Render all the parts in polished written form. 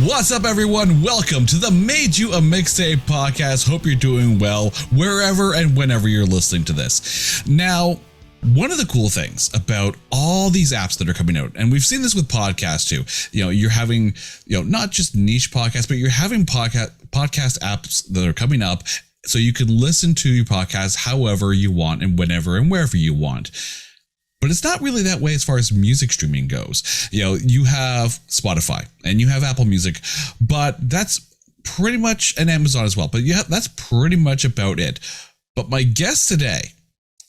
What's up, everyone? Welcome to the Made You a Mixtape podcast. Hope you're doing well wherever and whenever you're listening to this. Now, one of the cool things about all these apps that are coming out, and we've seen this with podcasts too, you're having, not just niche podcasts, but you're having podcast apps that are coming up so you can listen to your podcast however you want and whenever and wherever you want. But it's not really that way as far as music streaming goes. You have Spotify and you have Apple Music, but that's pretty much, and Amazon as well. But yeah, that's pretty much about it. But my guest today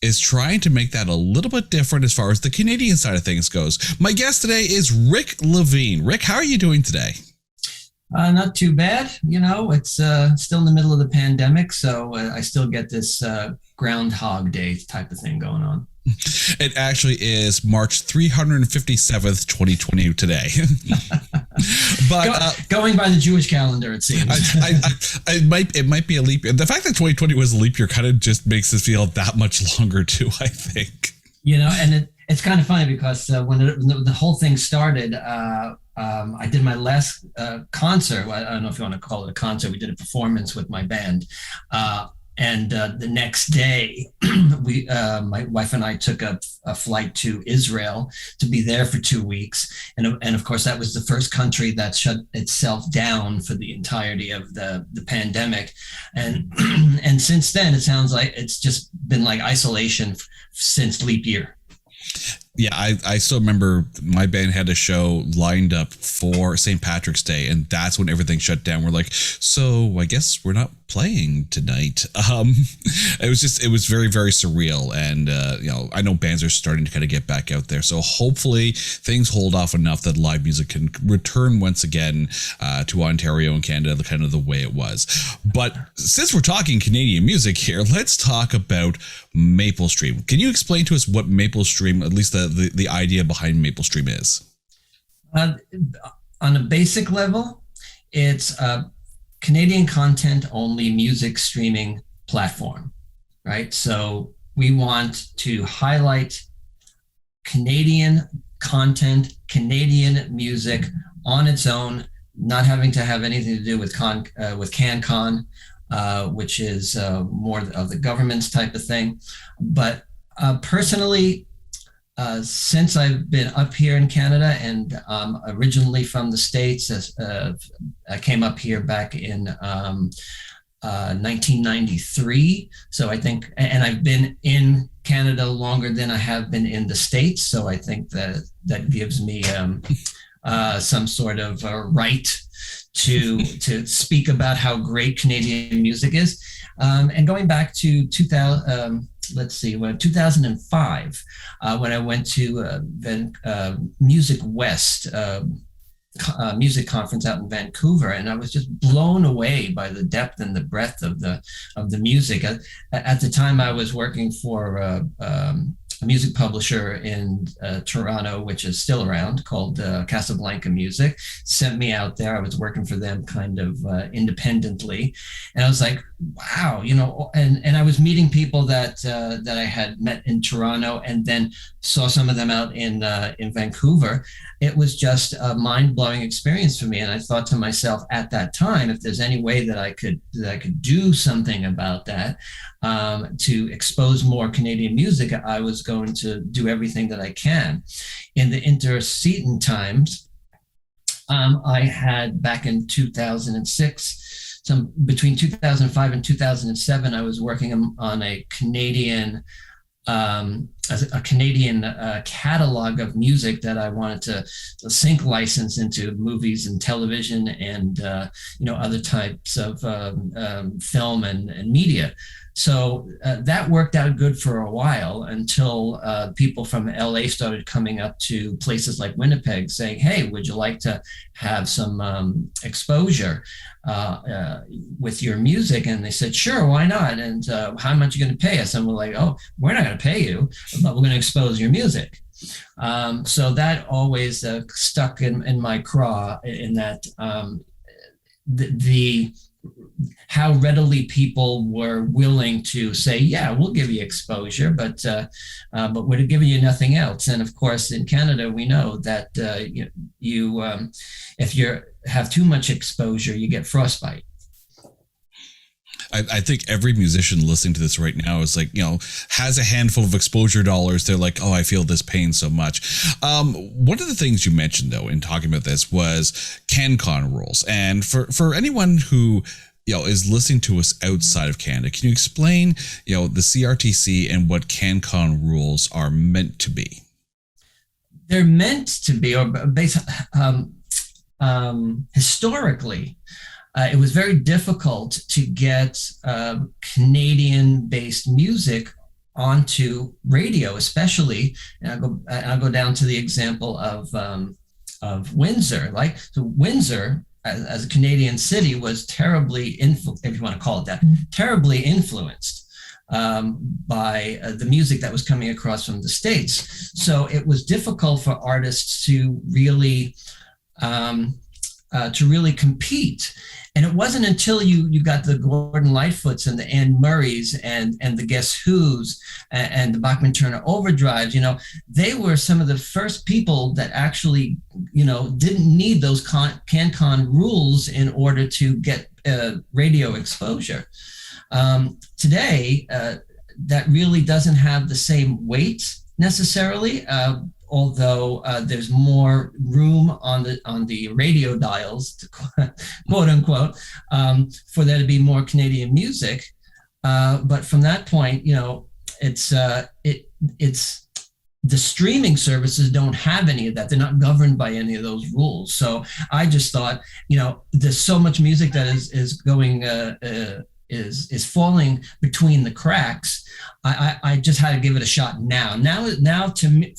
is trying to make that a little bit different as far as the Canadian side of things goes. My guest today is Rick Levine. Rick, how are you doing today? Not too bad. It's still in the middle of the pandemic, so I still get this Groundhog Day type of thing going on. It actually is March 357th, 2020 today. But going by the Jewish calendar, it seems. It might be a leap year. The fact that 2020 was a leap year kind of just makes it feel that much longer too, I think. And it's kind of funny because when the whole thing started, I did my last concert. I don't know if you want to call it a concert. We did a performance with my band. And the next day, my wife and I took a flight to Israel to be there for 2 weeks. And of course, that was the first country that shut itself down for the entirety of the pandemic. And and since then, it sounds like it's just been like isolation since leap year. Yeah, I still remember my band had a show lined up for St. Patrick's Day, and that's when everything shut down. We're like, so I guess we're not playing tonight. It was very, very surreal. And, I know bands are starting to kind of get back out there. So hopefully things hold off enough that live music can return once again to Ontario and Canada, kind of the way it was. But since we're talking Canadian music here, let's talk about Maplestream. Can you explain to us what Maplestream, at least the idea behind Maplestream is? On a basic level, it's a Canadian content only music streaming platform, right? So we want to highlight Canadian content, Canadian music on its own, not having to have anything to do with CanCon, which is more of the government's type of thing. But personally, since I've been up here in Canada and originally from the States, I came up here back in 1993. So I think, and I've been in Canada longer than I have been in the States. So I think that gives me some sort of right to speak about how great Canadian music is. And going back to 2005, when I went to Music West music conference out in Vancouver, and I was just blown away by the depth and the breadth of the music. At the time, I was working for a music publisher in Toronto, which is still around, called Casablanca Music. Sent me out there. I was working for them kind of independently, and I was like, wow, and I was meeting people that I had met in Toronto, and then saw some of them out in Vancouver. It was just a mind-blowing experience for me, and I thought to myself at that time, if there's any way that I could do something about that, to expose more Canadian music, I was going to do everything that I can. In the intercedent times, I had, back in 2006, between 2005 and 2007, I was working on a Canadian catalog of music that I wanted to sync license into movies and television and other types of film and media. So that worked out good for a while until people from LA started coming up to places like Winnipeg saying, hey, would you like to have some exposure with your music? And they said, sure, why not? And how much are you going to pay us? And we're like, oh, we're not going to pay you, but we're going to expose your music. So that always stuck in my craw, in that the how readily people were willing to say, "Yeah, we'll give you exposure, but we're giving you nothing else." And of course, in Canada, we know that if you have too much exposure, you get frostbite. I think every musician listening to this right now is like, has a handful of exposure dollars. They're like, oh, I feel this pain so much. One of the things you mentioned, though, in talking about this was CanCon rules. And for anyone who is listening to us outside of Canada, can you explain, the CRTC and what CanCon rules are meant to be? They're meant to be, or historically, it was very difficult to get Canadian-based music onto radio, especially. And I'll go down to the example of Windsor. Windsor, as a Canadian city, was terribly, if you want to call it that, terribly influenced by the music that was coming across from the States. So it was difficult for artists to really compete. And it wasn't until you got the Gordon Lightfoots and the Anne Murrays and the Guess Who's and the Bachman Turner Overdrives, they were some of the first people that actually, didn't need those CanCon rules in order to get radio exposure. Today, that really doesn't have the same weight necessarily. Although there's more room on the radio dials, quote unquote, for there to be more Canadian music. But from that point, it's the streaming services don't have any of that. They're not governed by any of those rules. So I just thought, there's so much music that is going is falling between the cracks. I just had to give it a shot now.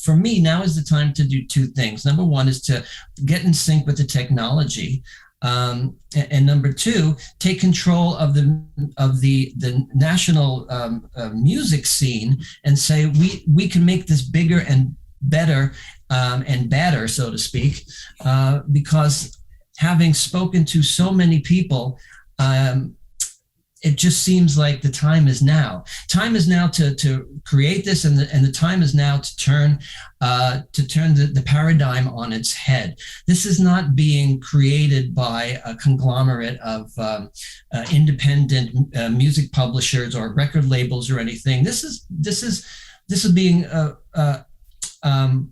For me, now is the time to do two things. Number one is to get in sync with the technology. And number two, take control of the national music scene and say, we can make this bigger and better and better, so to speak, because having spoken to so many people, it just seems like the time is now. Time is now to create this, and the time is now to turn the paradigm on its head. This is not being created by a conglomerate of independent music publishers or record labels or anything. This is being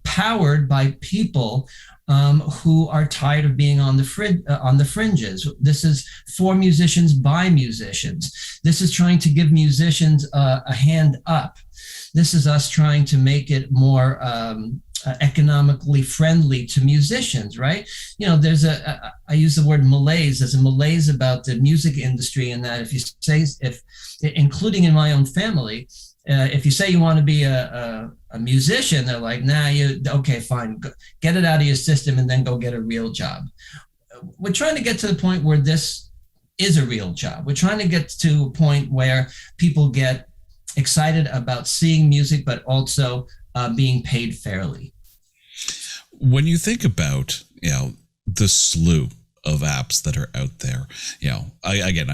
powered by people who are tired of being on the fringes. This is for musicians by musicians. This is trying to give musicians a hand up. This is us trying to make it more economically friendly to musicians, right? There's I use the word malaise. There's a malaise about the music industry, in that if including in my own family, if you say you want to be a musician, they're like, nah, okay, fine, get it out of your system and then go get a real job. We're trying to get to the point where this is a real job. We're trying to get to a point where people get excited about seeing music, but also being paid fairly. When you think about, the slew of apps that are out there,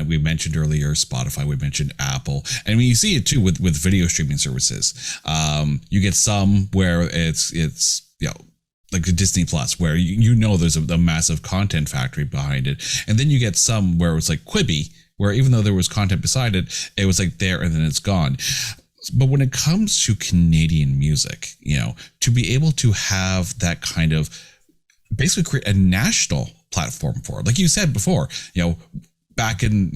we mentioned earlier Spotify, we mentioned Apple, and when you see it too with video streaming services, you get some where it's like a Disney Plus, where there's a massive content factory behind it, and then you get some where it's like Quibi, where even though there was content beside it, it was like there and then it's gone. But when it comes to Canadian music, to be able to have that kind of basically create a national platform for it, like you said before, back in,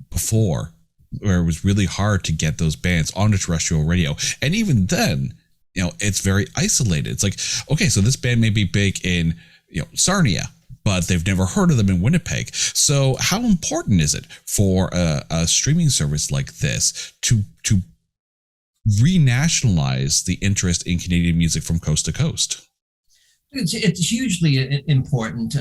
before, where it was really hard to get those bands onto terrestrial radio. And even then, it's very isolated. It's like, okay, so this band may be big in, Sarnia, but they've never heard of them in Winnipeg. So how important is it for a streaming service like this to renationalize the interest in Canadian music from coast to coast? It's hugely important.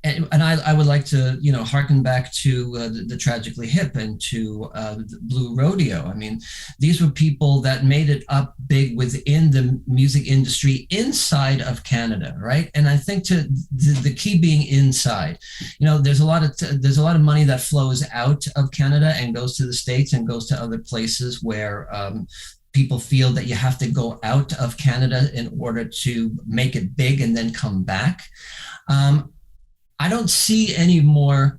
and I would like to, harken back to the Tragically Hip and to the Blue Rodeo. I mean, these were people that made it up big within the music industry inside of Canada, right? And I think the key being inside. There's a lot of money that flows out of Canada and goes to the States and goes to other places where people feel that you have to go out of Canada in order to make it big and then come back. I don't see any more.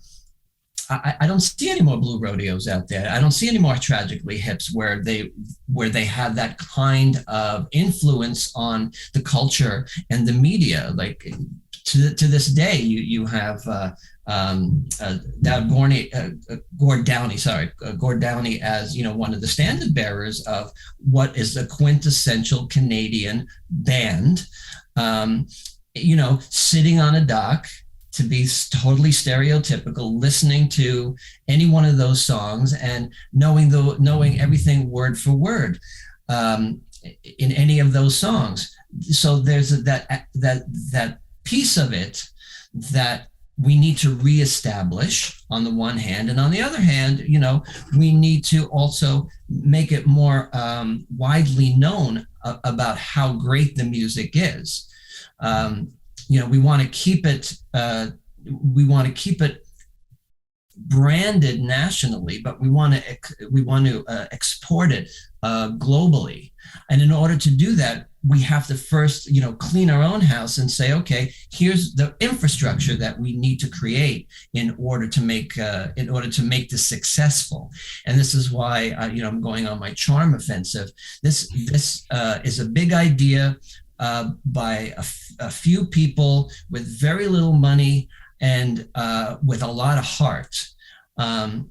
I don't see any more Blue Rodeos out there. I don't see any more Tragically Hips where they have that kind of influence on the culture and the media. Like to this day, you have Gord Downie as one of the standard bearers of what is the quintessential Canadian band. Sitting on a dock, to be totally stereotypical, listening to any one of those songs and knowing everything word for word in any of those songs. So there's that piece of it that we need to reestablish on the one hand, and on the other hand, we need to also make it more widely known about how great the music is. We want to keep it. We want to keep it branded nationally, but we want to export it globally. And in order to do that, we have to first, clean our own house and say, okay, here's the infrastructure that we need to create in order to make this successful. And this is why I'm going on my charm offensive. This is a big idea. By a few people with very little money and with a lot of heart. And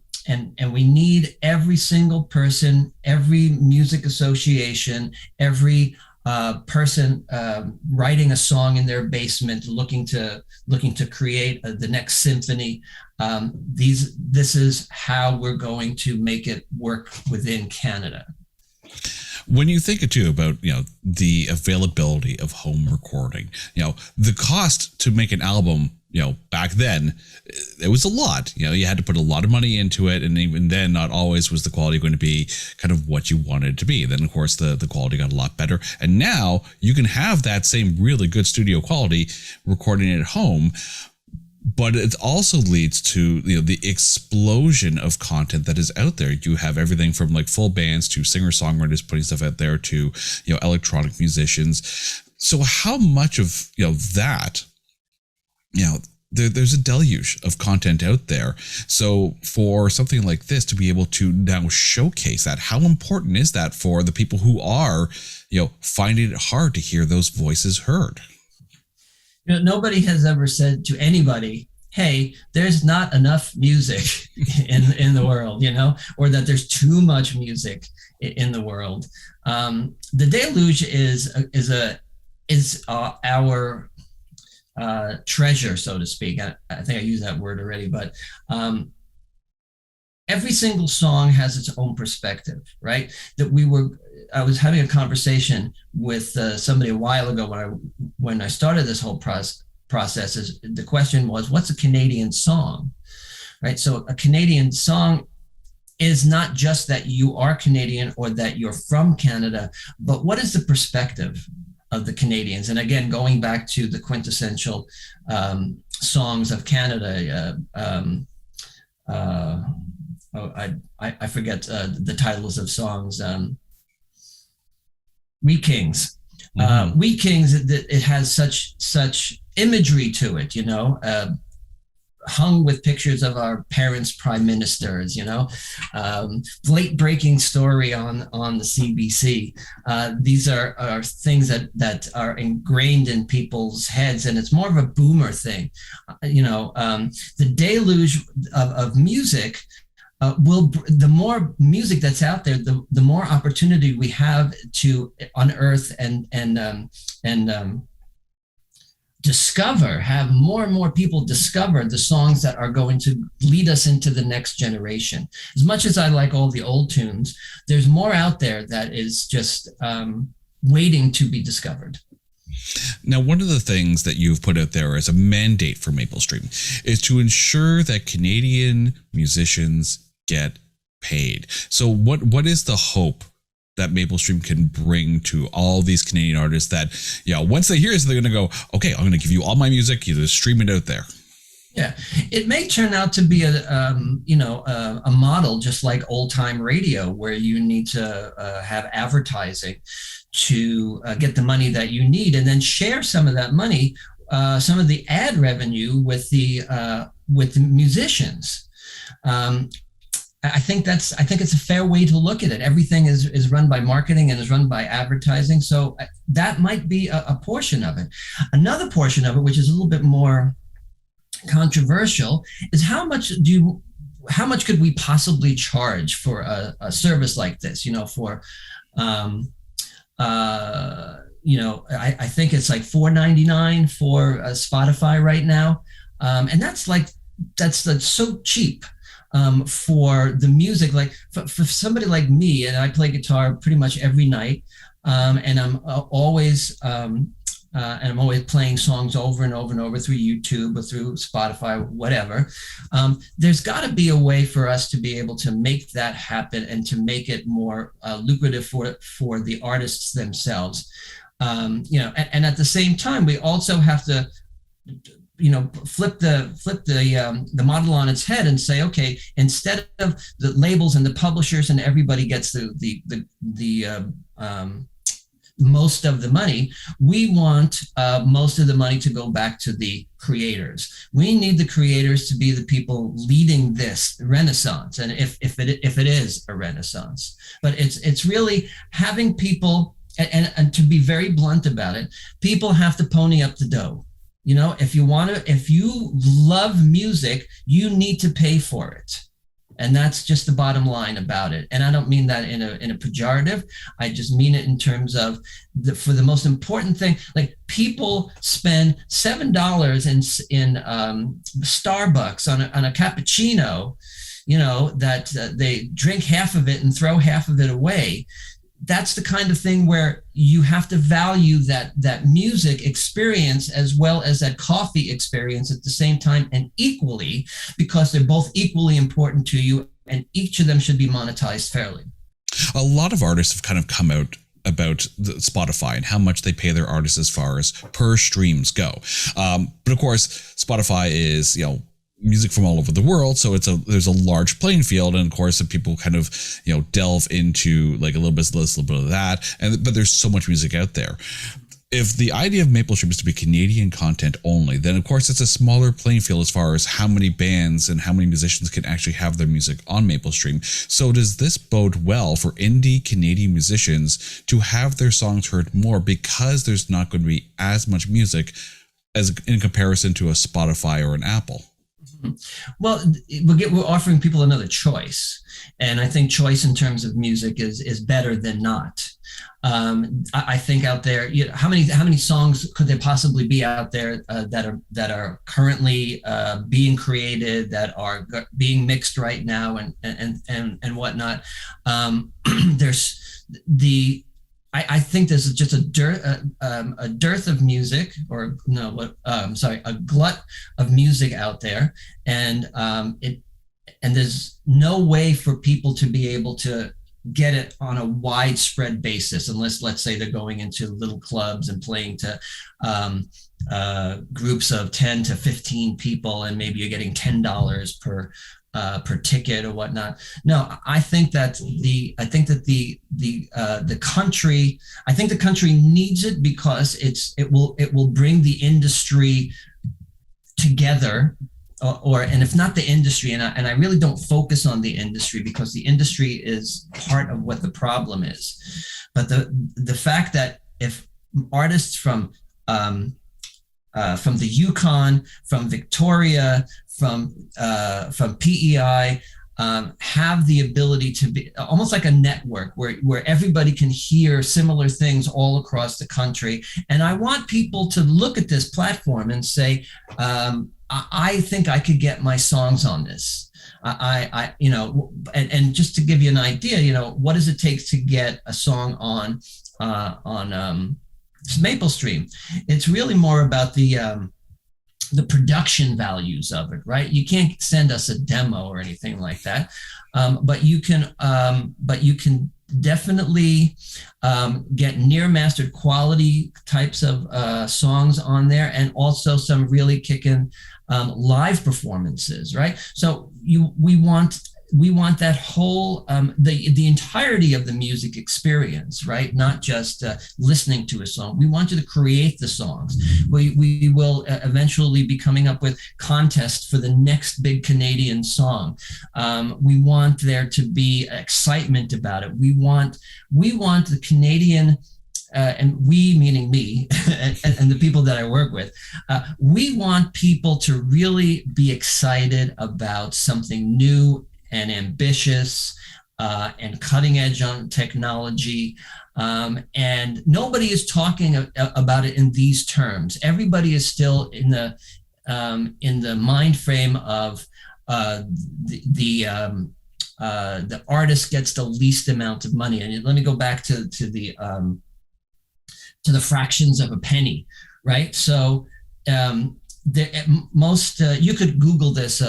we need every single person, every music association, every person writing a song in their basement, looking to create the next symphony. This is how we're going to make it work within Canada. When you think too about, the availability of home recording, the cost to make an album, back then, it was a lot. You had to put a lot of money into it. And even then, not always was the quality going to be kind of what you wanted it to be. Then, of course, the quality got a lot better. And now you can have that same really good studio quality recording at home. But it also leads to the explosion of content that is out there. You have everything from like full bands to singer-songwriters putting stuff out there to electronic musicians. So how much of that, there's a deluge of content out there. So for something like this to be able to now showcase that, how important is that for the people who are finding it hard to hear those voices heard? Nobody has ever said to anybody, hey, there's not enough music in the world, or that there's too much music in the world. The deluge is our treasure, so to speak. I think I used that word already, but every single song has its own perspective, right? I was having a conversation with somebody a while ago when I started this whole process. The question was, what's a Canadian song, right? So a Canadian song is not just that you are Canadian or that you're from Canada, but what is the perspective of the Canadians? And again, going back to the quintessential songs of Canada, I forget the titles of songs. We Kings. We Kings, it has such imagery to it, hung with pictures of our parents' prime ministers, late breaking story on the CBC. These are things that are ingrained in people's heads, and it's more of a boomer thing. The deluge of music the more music that's out there, the more opportunity we have to unearth and have more and more people discover the songs that are going to lead us into the next generation. As much as I like all the old tunes, there's more out there that is just waiting to be discovered. Now, one of the things that you've put out there as a mandate for Maplestream is to ensure that Canadian musicians get paid. So what is the hope that Maplestream can bring to all these Canadian artists that, once they hear this, they're going to go, okay, I'm going to give you all my music, you just stream it out there? Yeah, it may turn out to be a model just like old time radio, where you need to have advertising to get the money that you need, and then share some of that money, some of the ad revenue with the musicians. I think it's a fair way to look at it. Everything is run by marketing and is run by advertising, so that might be a portion of it. Another portion of it, which is a little bit more controversial, is how much could we possibly charge for a service like this? I think it's like $4.99 for Spotify right now, and that's so cheap for the music. Like for somebody like me, and I play guitar pretty much every night, and I'm always playing songs over and over and over through YouTube or through Spotify, whatever. There's got to be a way for us to be able to make that happen and to make it more lucrative for the artists themselves. And at the same time, we also have to, flip the model on its head and say, okay, instead of the labels and the publishers and everybody gets the most of the money, we want most of the money to go back to the creators. We need the creators to be the people leading this renaissance, and if it is a renaissance, but it's really having people, and to be very blunt about it, people have to pony up the dough. If you love music, you need to pay for it. And that's just the bottom line about it. And I don't mean that in a pejorative. I just mean it in terms of for the most important thing. Like, people spend $7 in Starbucks on a cappuccino, that they drink half of it and throw half of it away. That's the kind of thing where you have to value that music experience as well as that coffee experience at the same time and equally, because they're both equally important to you, and each of them should be monetized fairly. A lot of artists have kind of come out about Spotify and how much they pay their artists as far as per streams go. But of course, Spotify is, music from all over the world, so there's a large playing field, and of course if people kind of delve into like a little bit of this, a little bit of that, but there's so much music out there. If the idea of Maplestream is to be Canadian content only, then of course it's a smaller playing field as far as how many bands and how many musicians can actually have their music on Maplestream. So does this bode well for indie Canadian musicians to have their songs heard more, because there's not going to be as much music as in comparison to a Spotify or an Apple? Well, we're offering people another choice, and I think choice in terms of music is better than not. I think out there, how many songs could there possibly be out there that are currently being created, that are being mixed right now, and whatnot. I think there's just a dearth of music, a glut of music out there, and there's no way for people to be able to get it on a widespread basis, unless, let's say, they're going into little clubs and playing to groups of 10 to 15 people, and maybe you're getting $10 per ticket or whatnot. No, I think that the country needs it, because it will bring the industry together, and if not the industry, and I really don't focus on the industry, because the industry is part of what the problem is, but the fact that if artists from the Yukon, from Victoria, from PEI, have the ability to be almost like a network where everybody can hear similar things all across the country. And I want people to look at this platform and say, I think I could get my songs on this. And just to give you an idea, what does it take to get a song on Maplestream. It's really more about the production values of it, right? You can't send us a demo or anything like that, but you can definitely get near mastered quality types of songs on there, and also some really kicking live performances, right? So we want that whole the entirety of the music experience, right? Not just listening to a song. We want you to create the songs. We will eventually be coming up with contests for the next big Canadian song. We want there to be excitement about it. We want the Canadian and we meaning me and the people that I work with, we want people to really be excited about something new and ambitious and cutting edge on technology. And nobody is talking about it in these terms. Everybody is still in the mind frame of the artist gets the least amount of money. And let me go back to the fractions of a penny, right? So most you could Google this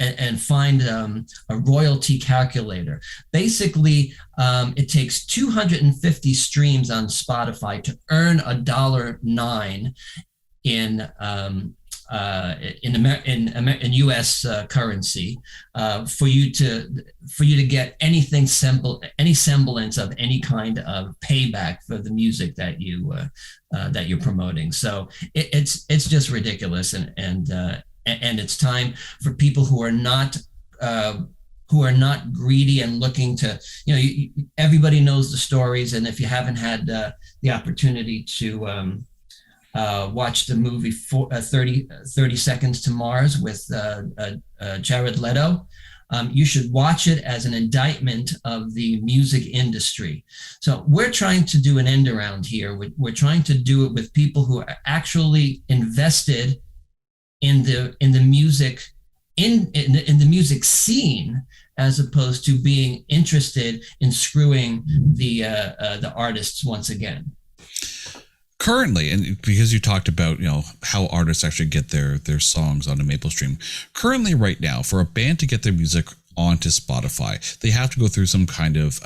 and find a royalty calculator. Basically, it takes 250 streams on Spotify to earn $1.09 in U.S. currency for you to get any semblance of any kind of payback for the music that you're promoting. So it's just ridiculous, and it's time for people who are not greedy and looking to, everybody knows the stories. And if you haven't had the opportunity to watch the movie 30 Seconds to Mars with Jared Leto, you should watch it as an indictment of the music industry. So we're trying to do an end around here. We're trying to do it with people who are actually invested in the music in the music scene, as opposed to being interested in screwing the artists once again. Currently, and because you talked about how artists actually get their songs onto Maplestream, currently right now, for a band to get their music onto Spotify, they have to go through some kind of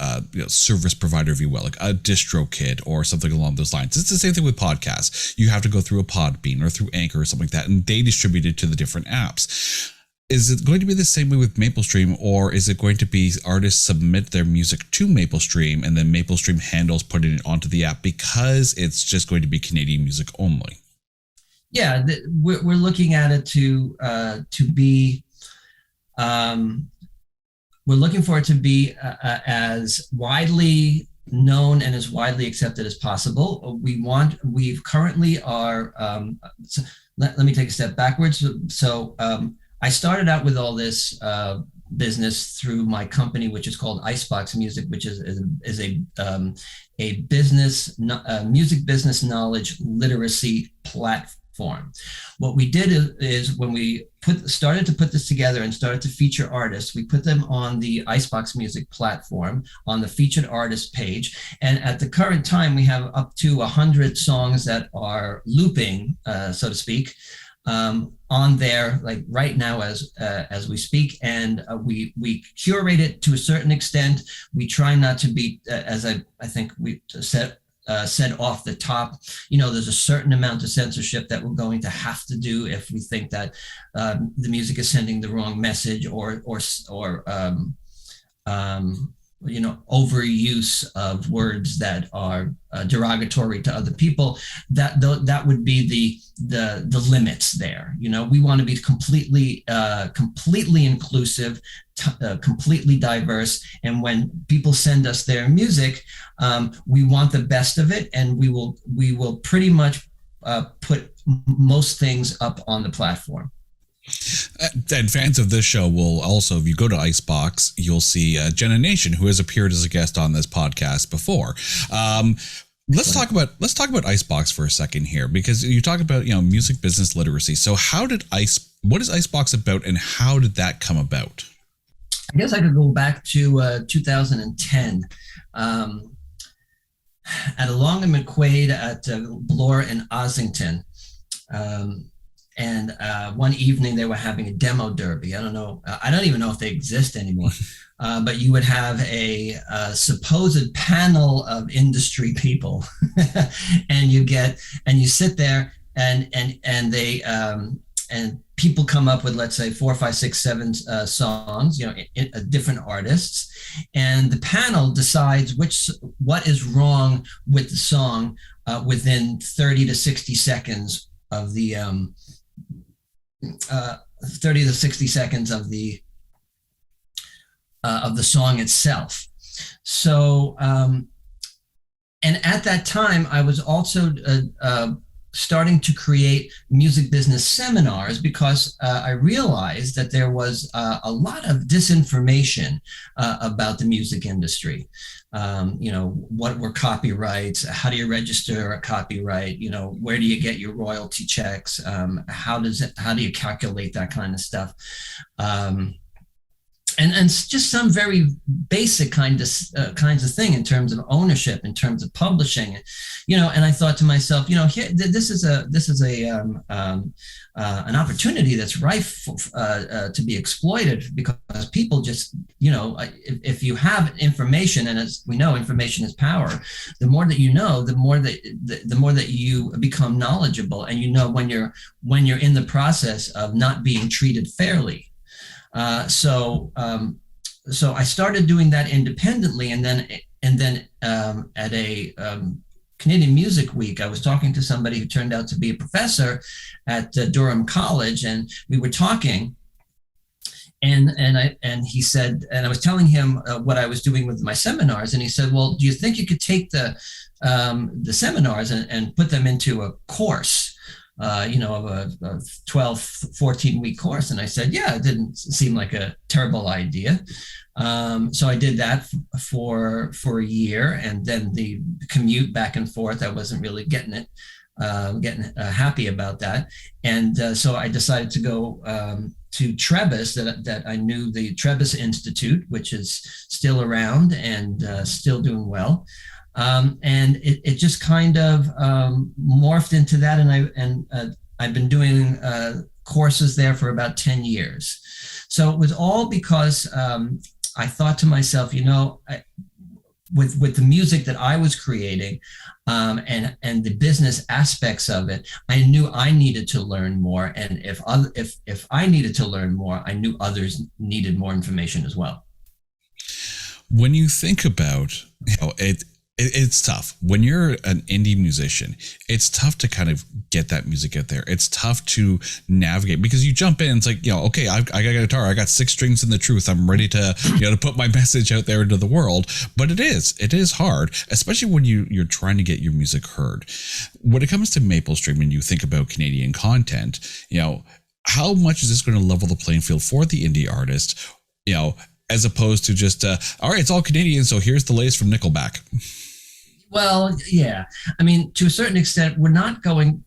service provider, if you will, like a DistroKid or something along those lines. It's the same thing with podcasts. You have to go through a Podbean or through Anchor or something like that, and they distribute it to the different apps. Is it going to be the same way with Maplestream, or is it going to be artists submit their music to Maplestream and then Maplestream handles putting it onto the app, because it's just going to be Canadian music only? Yeah, we're looking at it to be. We're looking for it to be as widely known and as widely accepted as possible. We've currently are. Let me take a step backwards. So I started out with all this business through my company, which is called Icebox Music, which is a business music business knowledge literacy platform. What we did is when we started to put this together and started to feature artists, we put them on the Icebox Music platform on the featured artist page. And at the current time, we have up to 100 songs that are looping, so to speak, on there, like right now as we speak. And we curate it to a certain extent. We try not to be, as I think we said off the top, there's a certain amount of censorship that we're going to have to do if we think that the music is sending the wrong message or overuse of words that are derogatory to other people. That would be the limits there. We want to be completely inclusive, completely diverse. And when people send us their music, we want the best of it, and we will pretty much put most things up on the platform. And fans of this show will also, if you go to Icebox, you'll see Jenna Nation, who has appeared as a guest on this podcast before. Let's talk about Icebox for a second here, because you talk about music business literacy. So what is Icebox about, and how did that come about? I guess I could go back to 2010. at Along and McQuaid at Bloor and Ossington. And one evening they were having a demo derby. I don't know. I don't even know if they exist anymore. But you would have a supposed panel of industry people, and you sit there, and they and people come up with, let's say, 4, 5, 6, 7 songs, different artists, and the panel decides what is wrong with the song within 30 to 60 seconds of the 30 to 60 seconds of the song itself. So, and at that time, I was also starting to create music business seminars because I realized that there was a lot of disinformation about the music industry. What were copyrights? How do you register a copyright? Where do you get your royalty checks? How do you calculate that kind of stuff? And just some very basic kinds of thing in terms of ownership, in terms of publishing, And I thought to myself, here, this is an opportunity that's rife to be exploited, because people just, if you have information, and as we know, information is power. The more that you know, the more that you become knowledgeable, and when you're in the process of not being treated fairly. So I started doing that independently, and then at a Canadian Music Week, I was talking to somebody who turned out to be a professor at Durham College, and we were talking, and he said, and I was telling him what I was doing with my seminars, and he said, "Well, do you think you could take the seminars and put them into a course?" Of a 12, 14-week course. And I said, yeah, it didn't seem like a terrible idea. So I did that for a year, and then the commute back and forth, I wasn't really getting happy about that. And so I decided to go to Trebas, that I knew the Trebas Institute, which is still around and still doing well. And it just kind of morphed into that, and I've been doing courses there for about 10 years. So it was all because I thought to myself, with the music that I was creating and the business aspects of it, I knew I needed to learn more, and if I needed to learn more, I knew others needed more information as well. When you think about it's tough when you're an indie musician. It's tough to kind of get that music out there. It's tough to navigate, because you jump in, it's like, okay, I got a guitar, I got 6 strings and the truth, I'm ready to to put my message out there into the world. But it is hard, especially when you're trying to get your music heard. When it comes to Maplestream and you think about Canadian content, how much is this going to level the playing field for the indie artist, as opposed to just all right, it's all Canadian, so here's the latest from Nickelback? Well, yeah. I mean, to a certain extent, we're not going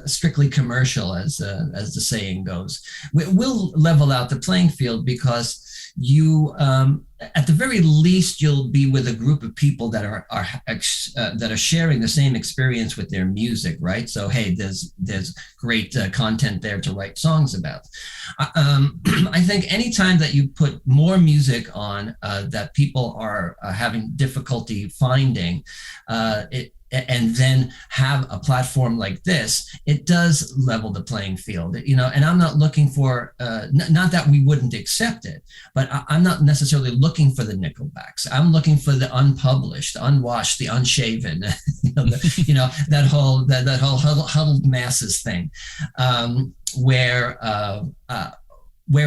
strictly commercial, as the saying goes. We'll level out the playing field, because you, at the very least, you'll be with a group of people that are sharing the same experience with their music, right? So, hey, there's great content there to write songs about. I think anytime that you put more music on that people are having difficulty finding, and then have a platform like this, it does level the playing field, and I'm not looking for, not that we wouldn't accept it, but I'm not necessarily looking for the Nickelbacks. I'm looking for the unpublished, the unwashed, the unshaven, that whole huddled masses thing, where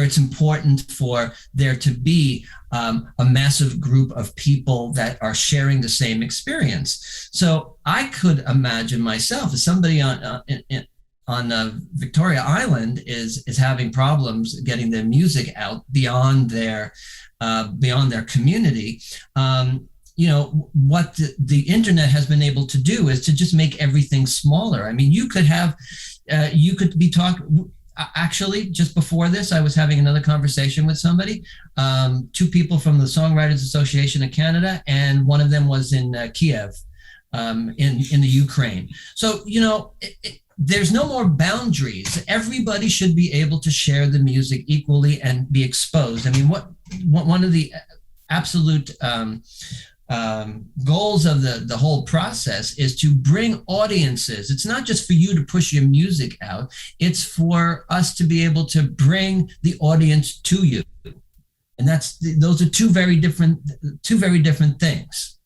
it's important for there to be a massive group of people that are sharing the same experience. So I could imagine myself as somebody on Victoria Island is having problems getting their music out beyond their community. What the internet has been able to do is to just make everything smaller. I mean, you could be talking. actually, just before this, I was having another conversation with somebody, two people from the Songwriters Association of Canada, and one of them was in Kiev, in the Ukraine. So, there's no more boundaries. Everybody should be able to share the music equally and be exposed. I mean, one of the absolute goals of the whole process is to bring audiences. It's not just for you to push your music out. It's for us to be able to bring the audience to you. And those are two very different things.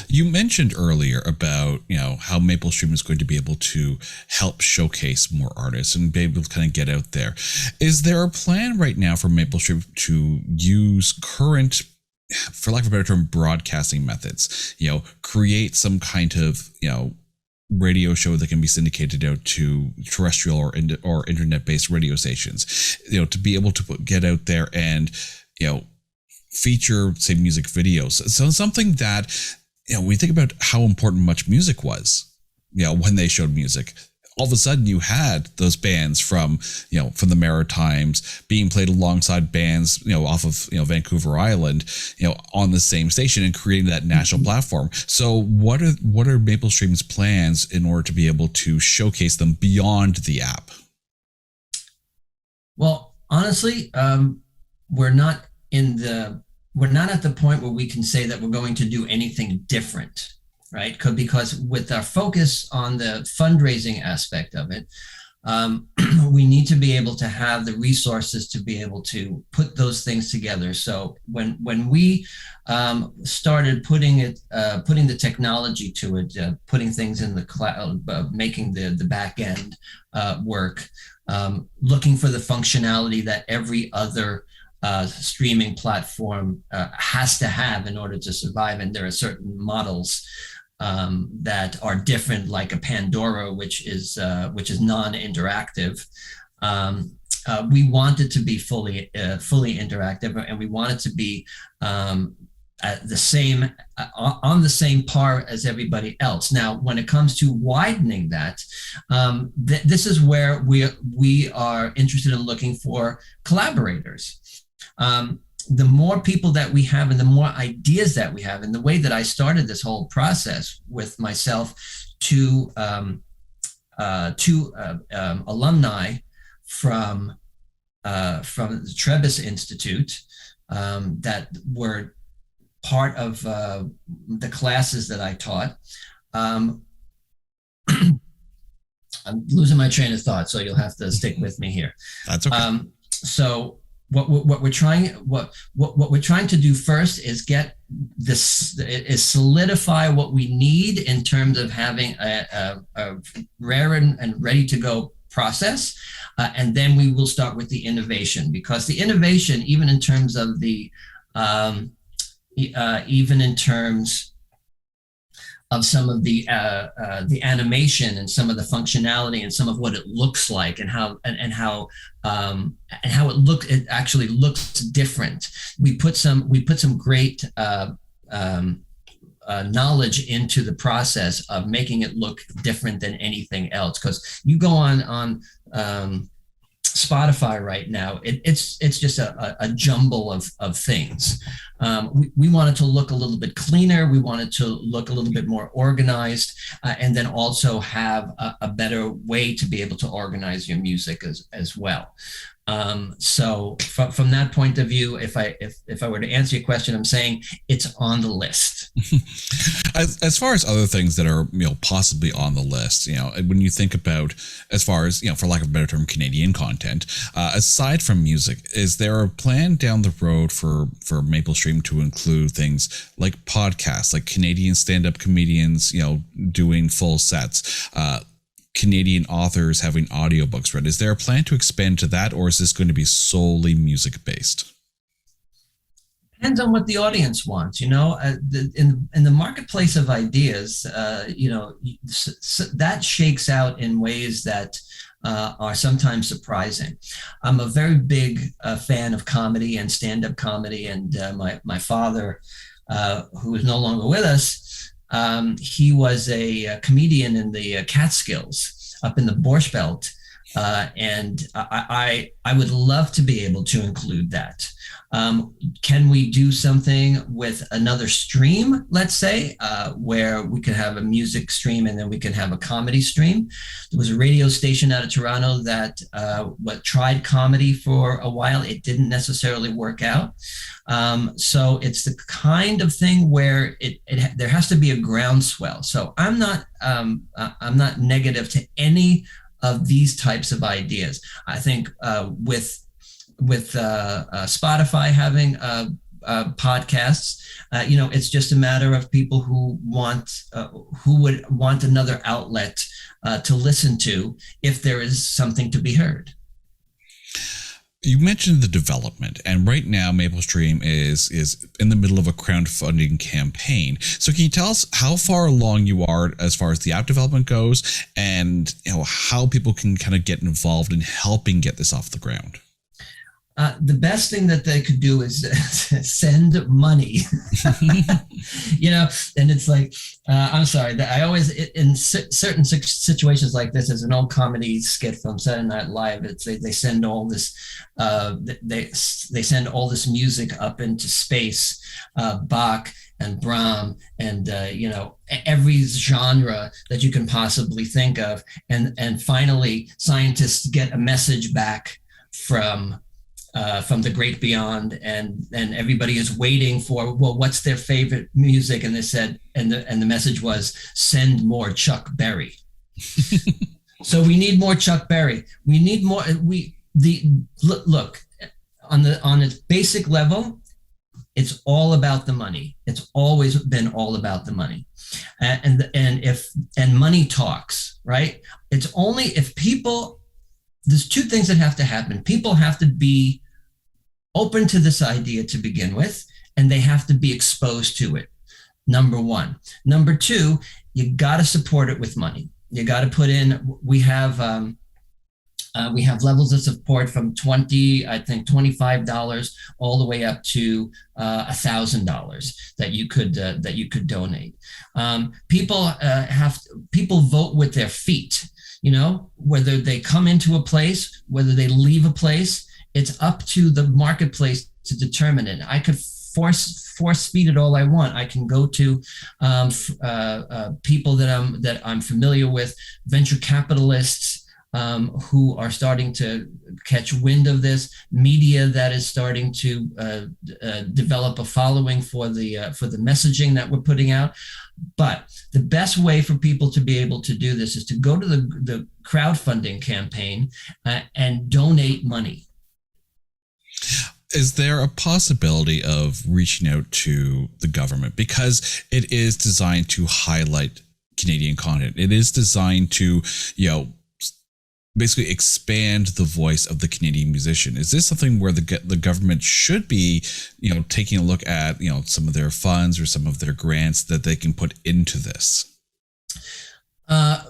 You mentioned earlier about, how Maplestream is going to be able to help showcase more artists and be able to kind of get out there. Is there a plan right now for Maplestream to use current, for lack of a better term, broadcasting methods, create some kind of, radio show that can be syndicated out to terrestrial or internet-based radio stations, to be able to get out there and, feature, say, music videos. So something that, we think about how important Much Music was, when they showed music. All of a sudden you had those bands from the Maritimes being played alongside bands, off of, Vancouver Island, on the same station and creating that national platform. So what are Maplestream's plans in order to be able to showcase them beyond the app? Well, honestly, we're not at the point where we can say that we're going to do anything different, right? Because with our focus on the fundraising aspect of it, we need to be able to have the resources to be able to put those things together. So when we started putting the technology to it, putting things in the cloud, making the back end work, looking for the functionality that every other streaming platform has to have in order to survive, and there are certain models that are different, like a Pandora, which is non-interactive. We want it to be fully interactive, and we want it to be at the same on the same par as everybody else. Now, when it comes to widening that, this is where we are interested in looking for collaborators. The more people that we have and the more ideas that we have, and the way that I started this whole process with myself, two alumni from the Trebas Institute that were part of the classes that I taught. I'm losing my train of thought, so you'll have to stick with me here. That's okay. So what we're trying to do first is get this, is solidify what we need in terms of having a rare and ready to go process, and then we will start with the innovation, because the innovation, even in terms of the some of the animation and some of the functionality and some of what it looks like and how it actually looks different. We put some great knowledge into the process of making it look different than anything else. Because you go on Spotify right now, it's just a jumble of things. We want it to look a little bit cleaner. We want it to look a little bit more organized, and then also have a better way to be able to organize your music as well. So from that point of view, if I were to answer your question, I'm saying it's on the list. As far as other things that are, possibly on the list, when you think about, as far as, for lack of a better term, Canadian content, aside from music, is there a plan down the road for Maplestream to include things like podcasts, like Canadian stand-up comedians, doing full sets, Canadian authors having audiobooks read? Is there a plan to expand to that, or is this going to be solely music based? Depends on what the audience wants. In the marketplace of ideas, that shakes out in ways that are sometimes surprising. I'm a very big fan of comedy and stand-up comedy, and my father, who is no longer with us, he was a comedian in the Catskills up in the Borscht Belt, And I would love to be able to include that. Can we do something with another stream, let's say, where we could have a music stream and then we can have a comedy stream? There was a radio station out of Toronto that tried comedy for a while. It didn't necessarily work out. So it's the kind of thing where there has to be a groundswell. So I'm not negative to any of these types of ideas. I think with Spotify having podcasts, it's just a matter of people who would want another outlet to listen to if there is something to be heard. You mentioned the development, and right now Maplestream is in the middle of a crowdfunding campaign. So can you tell us how far along you are as far as the app development goes, and how people can kind of get involved in helping get this off the ground? The best thing that they could do is send money, and it's like, I'm sorry, I always, in certain situations like this, as an old comedy skit from Saturday Night Live, they send all this, they send all this music up into space, Bach and Brahms and, every genre that you can possibly think of. And finally, scientists get a message back from the great beyond, and everybody is waiting for, well, what's their favorite music? And they said, and the message was, send more Chuck Berry. So we need more Chuck Berry. We need more. Look on its basic level, it's all about the money. It's always been all about the money, and money talks, right? It's only if people. There's two things that have to happen. People have to be open to this idea to begin with, and they have to be exposed to it. Number one. Number two, you got to support it with money. You got to put in. We have levels of support from $25 all the way up to $1,000 that you could donate. People vote with their feet. Whether they come into a place, whether they leave a place, it's up to the marketplace to determine it. I could force feed it all I want. I can go to people that I'm familiar with, venture capitalists who are starting to catch wind of this, media that is starting to develop a following for the messaging that we're putting out. But the best way for people to be able to do this is to go to the crowdfunding campaign and donate money. Is there a possibility of reaching out to the government? Because it is designed to highlight Canadian content. It is designed to, basically expand the voice of the Canadian musician. Is this something where the government should be, taking a look at, some of their funds or some of their grants that they can put into this? I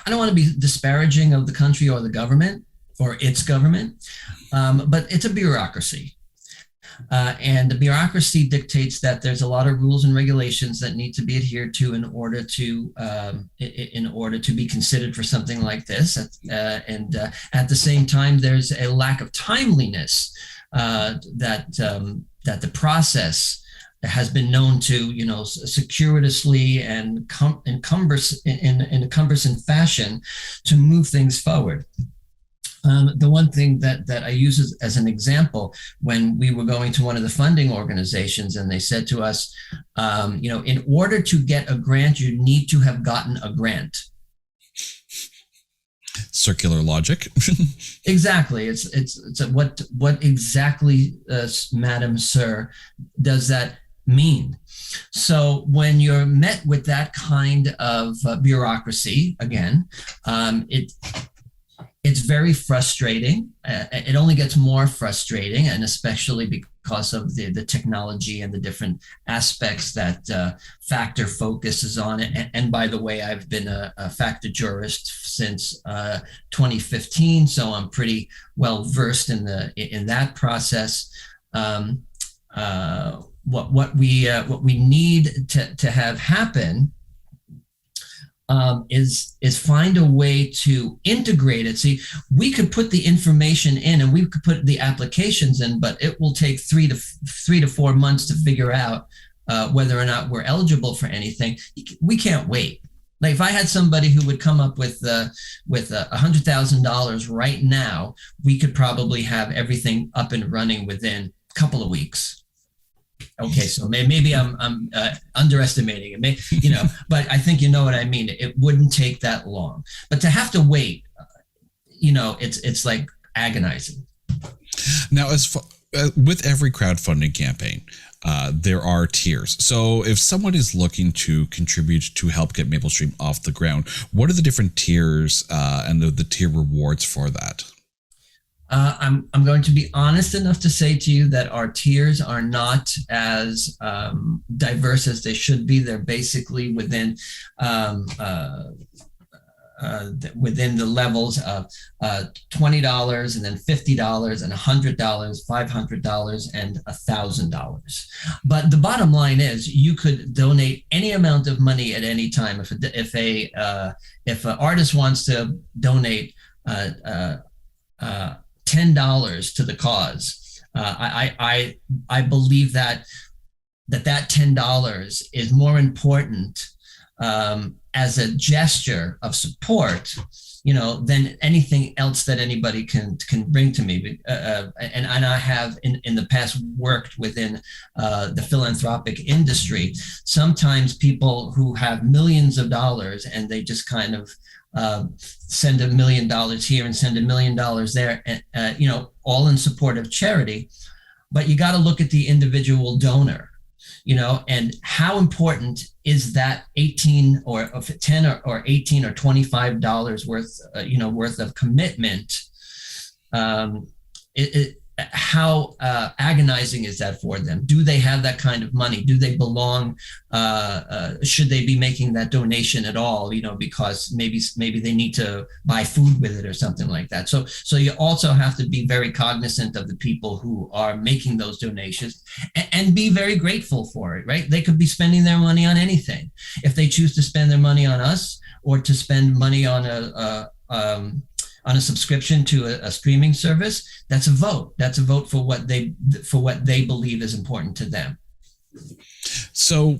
don't want to be disparaging of the country or the government or its government, but it's a bureaucracy. And the bureaucracy dictates that there's a lot of rules and regulations that need to be adhered to in order to be considered for something like this. And at the same time, there's a lack of timeliness that the process has been known to, circuitously and in a cumbersome fashion to move things forward. The one thing that I use as an example, when we were going to one of the funding organizations and they said to us, in order to get a grant, you need to have gotten a grant. Circular logic. Exactly. It's what exactly, Madam Sir, does that mean? So when you're met with that kind of bureaucracy, again, it's very frustrating. It only gets more frustrating, and especially because of the technology and the different aspects that Factor focuses on. And by the way, I've been a Factor jurist since 2015, so I'm pretty well versed in that process. What we need to have happen is find a way to integrate it. See, we could put the information in and we could put the applications in, but it will take 3 to 4 months to figure out whether or not we're eligible for anything. We can't wait. Like if I had somebody who would come up with $100,000 right now, we could probably have everything up and running within a couple of weeks. Okay, so maybe I'm underestimating it, but I think you know what I mean. It wouldn't take that long, but to have to wait, it's like agonizing. Now, with every crowdfunding campaign, there are tiers. So if someone is looking to contribute to help get Maplestream off the ground, what are the different tiers and the tier rewards for that? I'm going to be honest enough to say to you that our tiers are not as diverse as they should be. They're basically within the levels of $20 and then $50 and $100, $500 and $1,000. But the bottom line is you could donate any amount of money at any time. If an artist wants to donate $10 to the cause, I believe that $10 is more important as a gesture of support, than anything else that anybody can bring to me. And I have in the past worked within the philanthropic industry. Sometimes people who have millions of dollars and they just kind of send $1 million here and send $1 million there, and all in support of charity. But you got to look at the individual donor, and how important is that 18 or 10 or 18 or $25 worth of commitment? How agonizing is that for them? Do they have that kind of money? Do they belong? Should they be making that donation at all? Because maybe they need to buy food with it or something like that. So you also have to be very cognizant of the people who are making those donations and be very grateful for it, right? They could be spending their money on anything. If they choose to spend their money on us or to spend money on a subscription to a streaming service, that's a vote. That's a vote for what they believe is important to them. So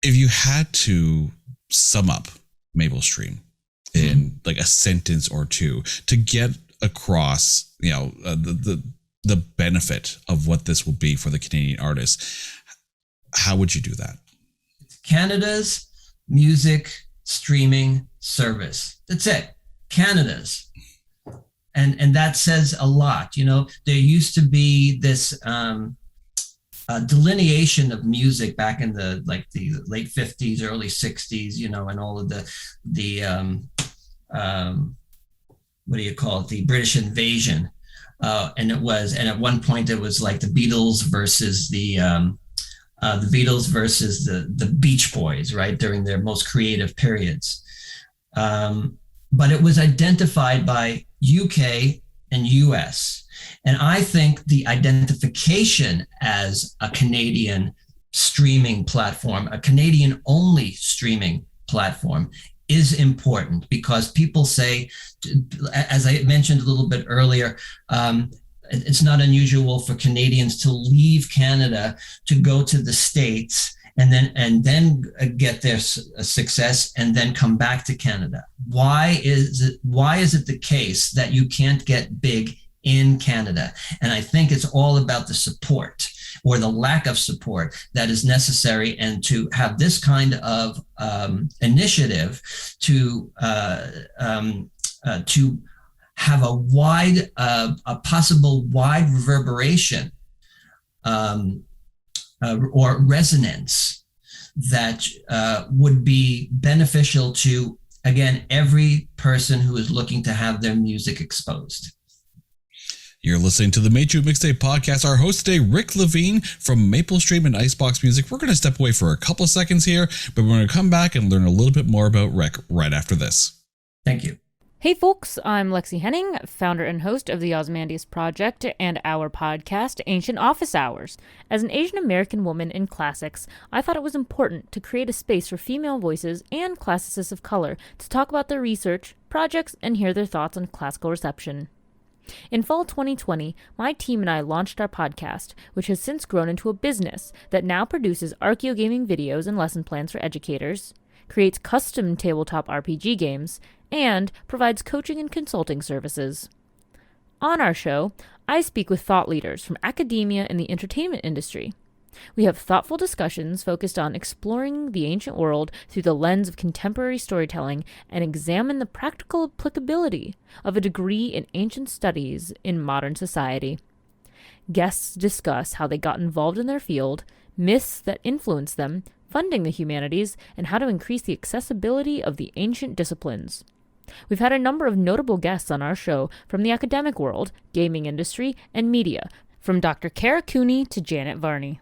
if you had to sum up Maplestream in like a sentence or two to get across, the benefit of what this will be for the Canadian artists, how would you do that? It's Canada's music streaming service. That's it. Canada's. And that says a lot. There used to be this delineation of music back in the late 50s, early 60s, and all of the what do you call it? The British invasion. And at one point it was like the Beatles versus the Beach Boys, right? During their most creative periods. But it was identified by UK and US. And I think the identification as a Canadian streaming platform, a Canadian only streaming platform, is important because people say, as I mentioned a little bit earlier, it's not unusual for Canadians to leave Canada to go to the States and then get their success and then come back to Canada. Why is it the case that you can't get big in Canada? And I think it's all about the support or the lack of support that is necessary, and to have this kind of initiative to have a possible wide reverberation or resonance that would be beneficial to, again, every person who is looking to have their music exposed. You're listening to the Made You Mixtape podcast. Our host today, Rick Levine from Maplestream and Icebox Music. We're going to step away for a couple of seconds here, but we're going to come back and learn a little bit more about Rick right after this. Thank you. Hey folks, I'm Lexi Henning, founder and host of the Ozymandias Project and our podcast, Ancient Office Hours. As an Asian American woman in classics, I thought it was important to create a space for female voices and classicists of color to talk about their research, projects, and hear their thoughts on classical reception. In fall 2020, my team and I launched our podcast, which has since grown into a business that now produces archaeogaming videos and lesson plans for educators, creates custom tabletop RPG games, and provides coaching and consulting services. On our show, I speak with thought leaders from academia and the entertainment industry. We have thoughtful discussions focused on exploring the ancient world through the lens of contemporary storytelling and examine the practical applicability of a degree in ancient studies in modern society. Guests discuss how they got involved in their field, myths that influenced them, funding the humanities, and how to increase the accessibility of the ancient disciplines. We've had a number of notable guests on our show from the academic world, gaming industry, and media, from Dr. Kara Cooney to Janet Varney.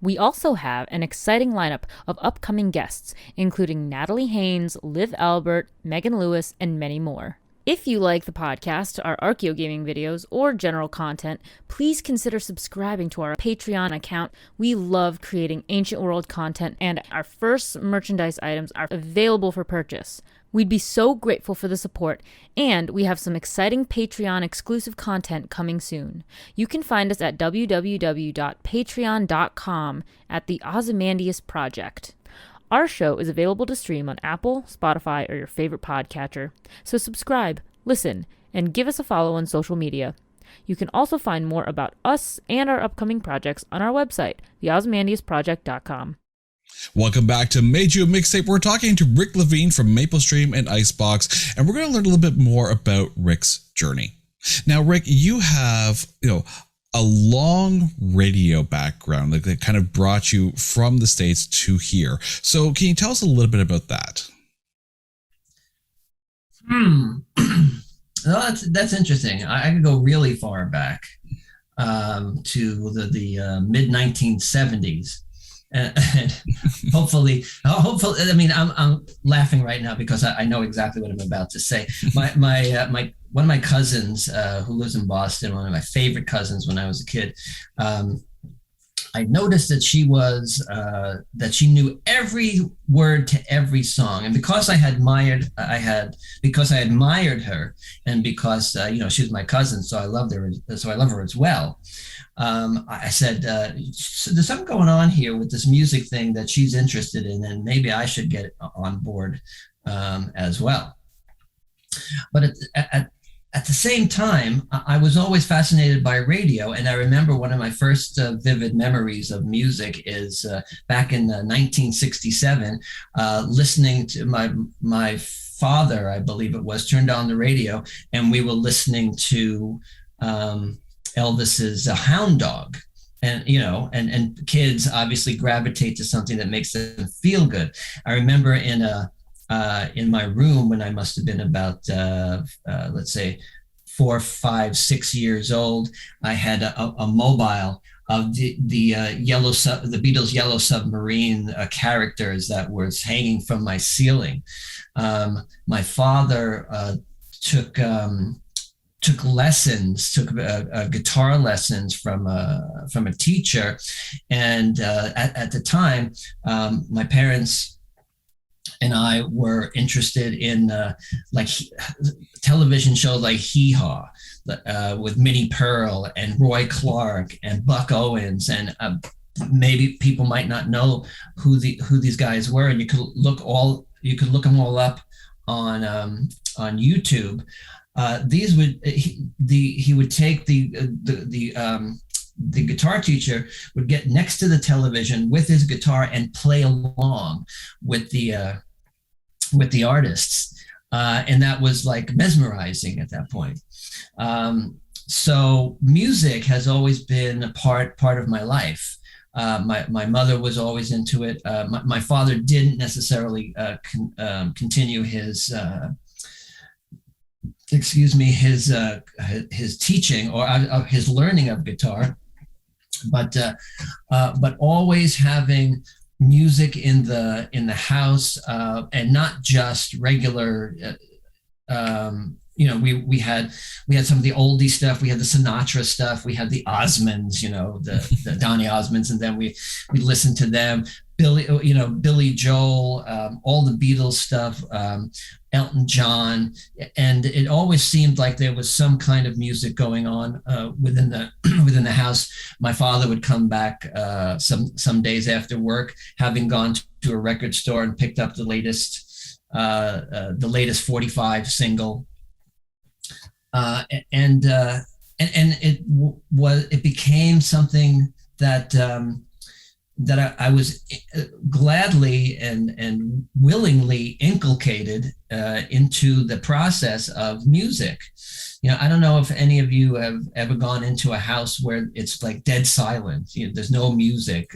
We also have an exciting lineup of upcoming guests, including Natalie Haynes, Liv Albert, Megan Lewis, and many more. If you like the podcast, our archaeogaming videos, or general content, please consider subscribing to our Patreon account. We love creating ancient world content, and our first merchandise items are available for purchase. We'd be so grateful for the support, and we have some exciting Patreon exclusive content coming soon. You can find us at www.patreon.com at the Ozymandias Project. Our show is available to stream on Apple, Spotify, or your favorite podcatcher. So subscribe, listen, and give us a follow on social media. You can also find more about us and our upcoming projects on our website, theozymandiasproject.com. Welcome back to Made You a Mixtape. We're talking to Rick Levine from Maplestream and Icebox, and we're going to learn a little bit more about Rick's journey. Now, Rick, you have, a long radio background that kind of brought you from the States to here. So can you tell us a little bit about that? Well, that's interesting. I could go really far back to the mid 1970s. And hopefully, I mean, I'm laughing right now because I know exactly what I'm about to say. One of my cousins who lives in Boston, one of my favorite cousins when I was a kid, I noticed that she knew every word to every song, and because I admired her, and because she was my cousin, so I loved her, so I love her as well. I said, so there's something going on here with this music thing that she's interested in, and maybe I should get on board as well. But at the same time, I was always fascinated by radio, and I remember one of my first vivid memories of music is back in 1967, listening to my father, I believe it was, turned on the radio, and we were listening to Elvis's Hound Dog. And and kids obviously gravitate to something that makes them feel good. I remember in my room when I must have been about let's say 4, 5, 6 years old, I had a mobile of the Beatles' Yellow Submarine characters that was hanging from my ceiling. My father took guitar lessons from a teacher, and at the time, my parents and I were interested in television shows like Hee Haw with Minnie Pearl and Roy Clark and Buck Owens, and maybe people might not know who these guys were, and you could look them all up on YouTube. He would take the guitar teacher would get next to the television with his guitar and play along with the artists, and that was like mesmerizing at that point. So music has always been a part of my life. My mother was always into it. My father didn't necessarily continue his teaching or his learning of guitar, but always having music in the house, and not just regular we had some of the oldie stuff. We had the Sinatra stuff. We had the Osmonds, the Donny Osmonds, and then we listened to them. Billy Joel, all the Beatles stuff, Elton John, and it always seemed like there was some kind of music going on within the house. My father would come back some days after work, having gone to a record store and picked up the latest 45 single, and it became something that I was gladly and willingly inculcated into the process of music. I don't know if any of you have ever gone into a house where it's like dead silent. There's no music.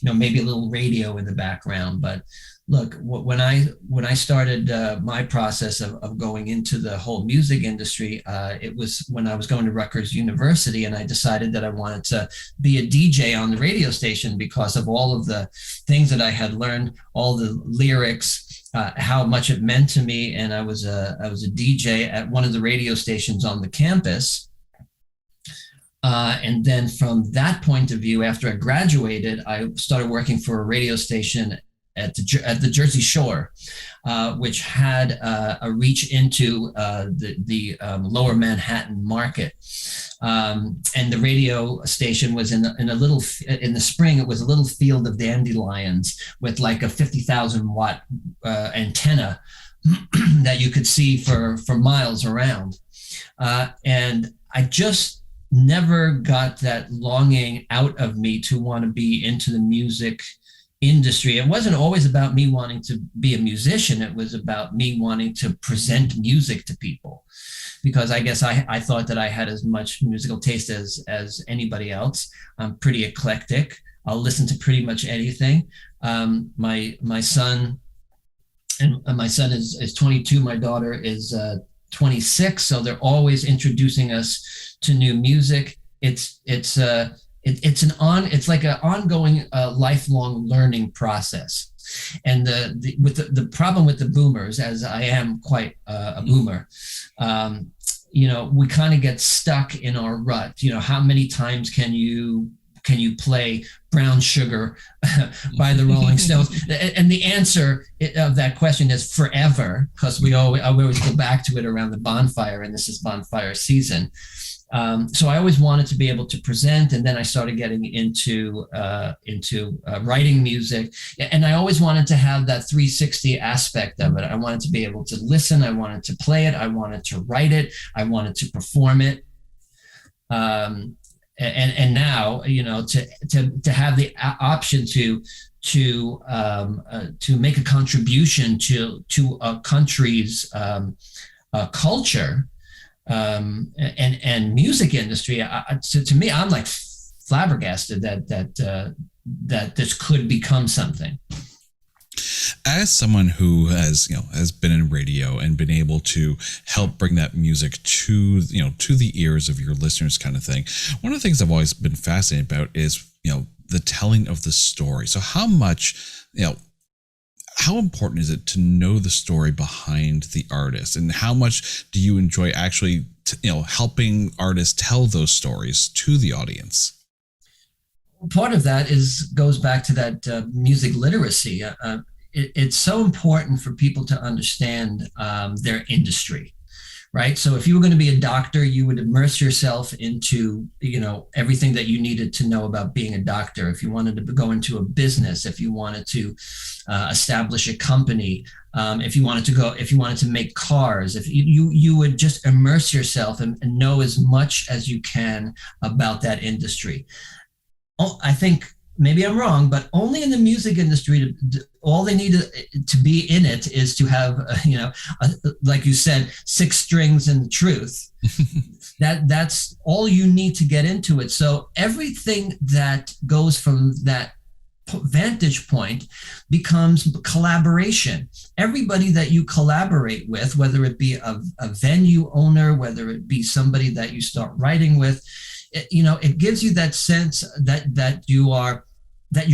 Maybe a little radio in the background. But look, when I started my process of going into the whole music industry, it was when I was going to Rutgers University, and I decided that I wanted to be a DJ on the radio station because of all of the things that I had learned, all the lyrics, how much it meant to me. And I was a DJ at one of the radio stations on the campus. And then from that point of view, after I graduated, I started working for a radio station at the Jersey Shore, which had a reach into the lower Manhattan market. And the radio station was in the spring, it was a little field of dandelions with like a 50,000 watt antenna that you could see for miles around. And I just never got that longing out of me to want to be into the music industry. It wasn't always about me wanting to be a musician. It was about me wanting to present music to people, because I guess I thought that I had as much musical taste as anybody else. I'm pretty eclectic. I'll listen to pretty much anything. My son is 22. My daughter is 26. So they're always introducing us to new music. It's like an ongoing lifelong learning process. And the problem with the boomers, as I am quite a boomer, we kind of get stuck in our rut. How many times can you play Brown Sugar by the Rolling Stones? And the answer of that question is forever, because we always go back to it around the bonfire, and this is bonfire season. So I always wanted to be able to present, and then I started getting into writing music, and I always wanted to have that 360 aspect of it. I wanted to be able to listen, I wanted to play it, I wanted to write it, I wanted to perform it, and now to have the option to make a contribution to a country's culture. And music industry, to me, I'm like flabbergasted that this could become something. As someone who has been in radio and been able to help bring that music to the ears of your listeners, kind of thing, one of the things I've always been fascinated about is the telling of the story. So how important is it to know the story behind the artist, and how much do you enjoy actually, helping artists tell those stories to the audience? Part of that goes back to that music literacy. It's so important for people to understand their industry, right? So if you were going to be a doctor, you would immerse yourself into, everything that you needed to know about being a doctor. If you wanted to go into a business, if you wanted to establish a company, if you wanted to make cars, if you would just immerse yourself and know as much as you can about that industry. I think maybe I'm wrong, but only in the music industry, all they need to be in it is to have, like you said, 6 strings and the truth. That's all you need to get into it. So everything that goes from that vantage point becomes collaboration. Everybody that you collaborate with, whether it be a venue owner, whether it be somebody that you start writing with, it gives you that sense that you're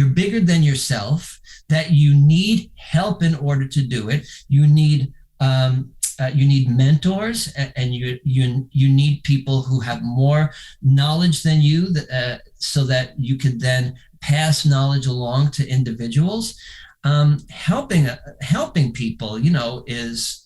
bigger than yourself, that you need help in order to do it. You need you need mentors, and you need people who have more knowledge than you, so that you could then pass knowledge along to individuals. Helping people, is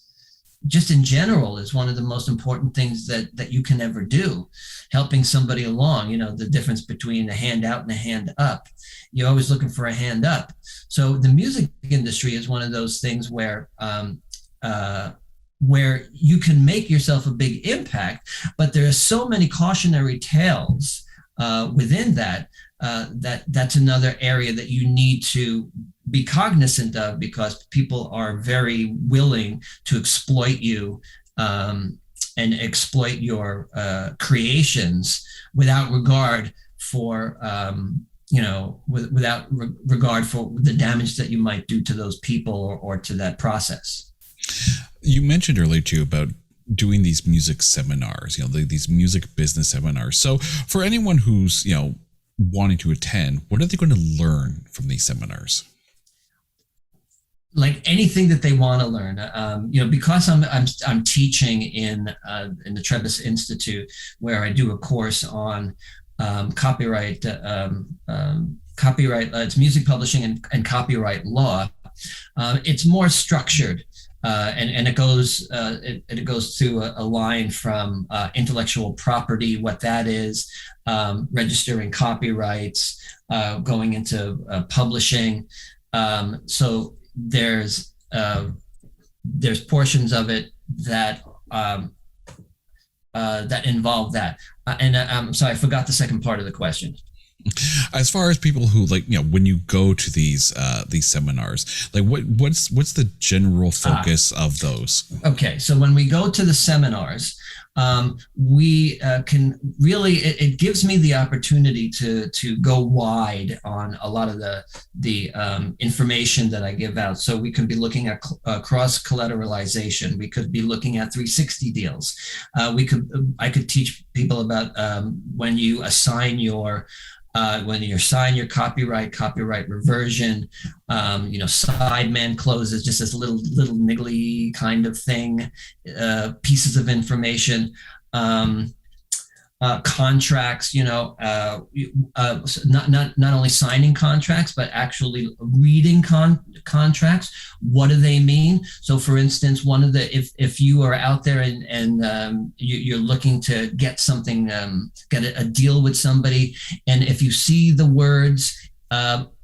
just in general is one of the most important things that you can ever do. Helping somebody along, the difference between a hand out and a hand up. You're always looking for a hand up. So the music industry is one of those things where you can make yourself a big impact, but there are so many cautionary tales within that. That's another area that you need to be cognizant of, because people are very willing to exploit you and exploit your creations without regard for without regard for the damage that you might do to those people or to that process. You mentioned earlier too about doing these music seminars, these music business seminars. So for anyone who's, wanting to attend, what are they going to learn from these seminars? Like anything that they want to learn, because I'm teaching in the Trebas Institute, where I do a course on copyright, it's music publishing and copyright law. It's more structured. And it goes through a line from intellectual property, what that is, registering copyrights, going into publishing. So there's portions of it that that involve that. And I'm sorry, I forgot the second part of the question. As far as people who when you go to these seminars, what's the general focus of those? Okay, so when we go to the seminars, we can really, it gives me the opportunity to go wide on a lot of the information that I give out. So we could be looking at cross collateralization. We could be looking at 360 deals. I could teach people about when you assign your copyright reversion, sideman clauses, just this little niggly kind of thing, pieces of information, contracts, not only signing contracts, but actually reading contracts. What do they mean? So for instance, if you are out there and you're looking to get something, get a deal with somebody, and if you see the words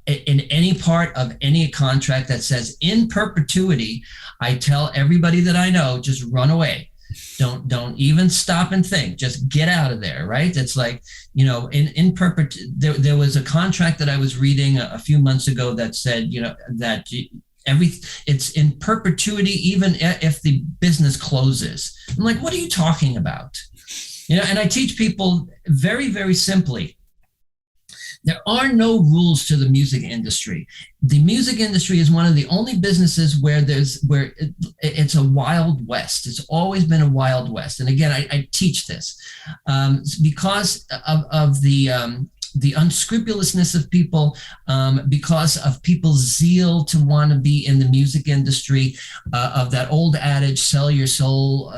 in any part of any contract that says in perpetuity, I tell everybody that I know, just run away. Don't even stop and think. Just get out of there, right? It's like, in there was a contract that I was reading a few months ago that said, that it's in perpetuity, even if the business closes. I'm like, what are you talking about? And I teach people very, very simply. There are no rules to the music industry. The music industry is one of the only businesses where it's a wild west. It's always been a wild west. And again, I teach this because of the unscrupulousness of people, because of people's zeal to want to be in the music industry, of that old adage, sell your soul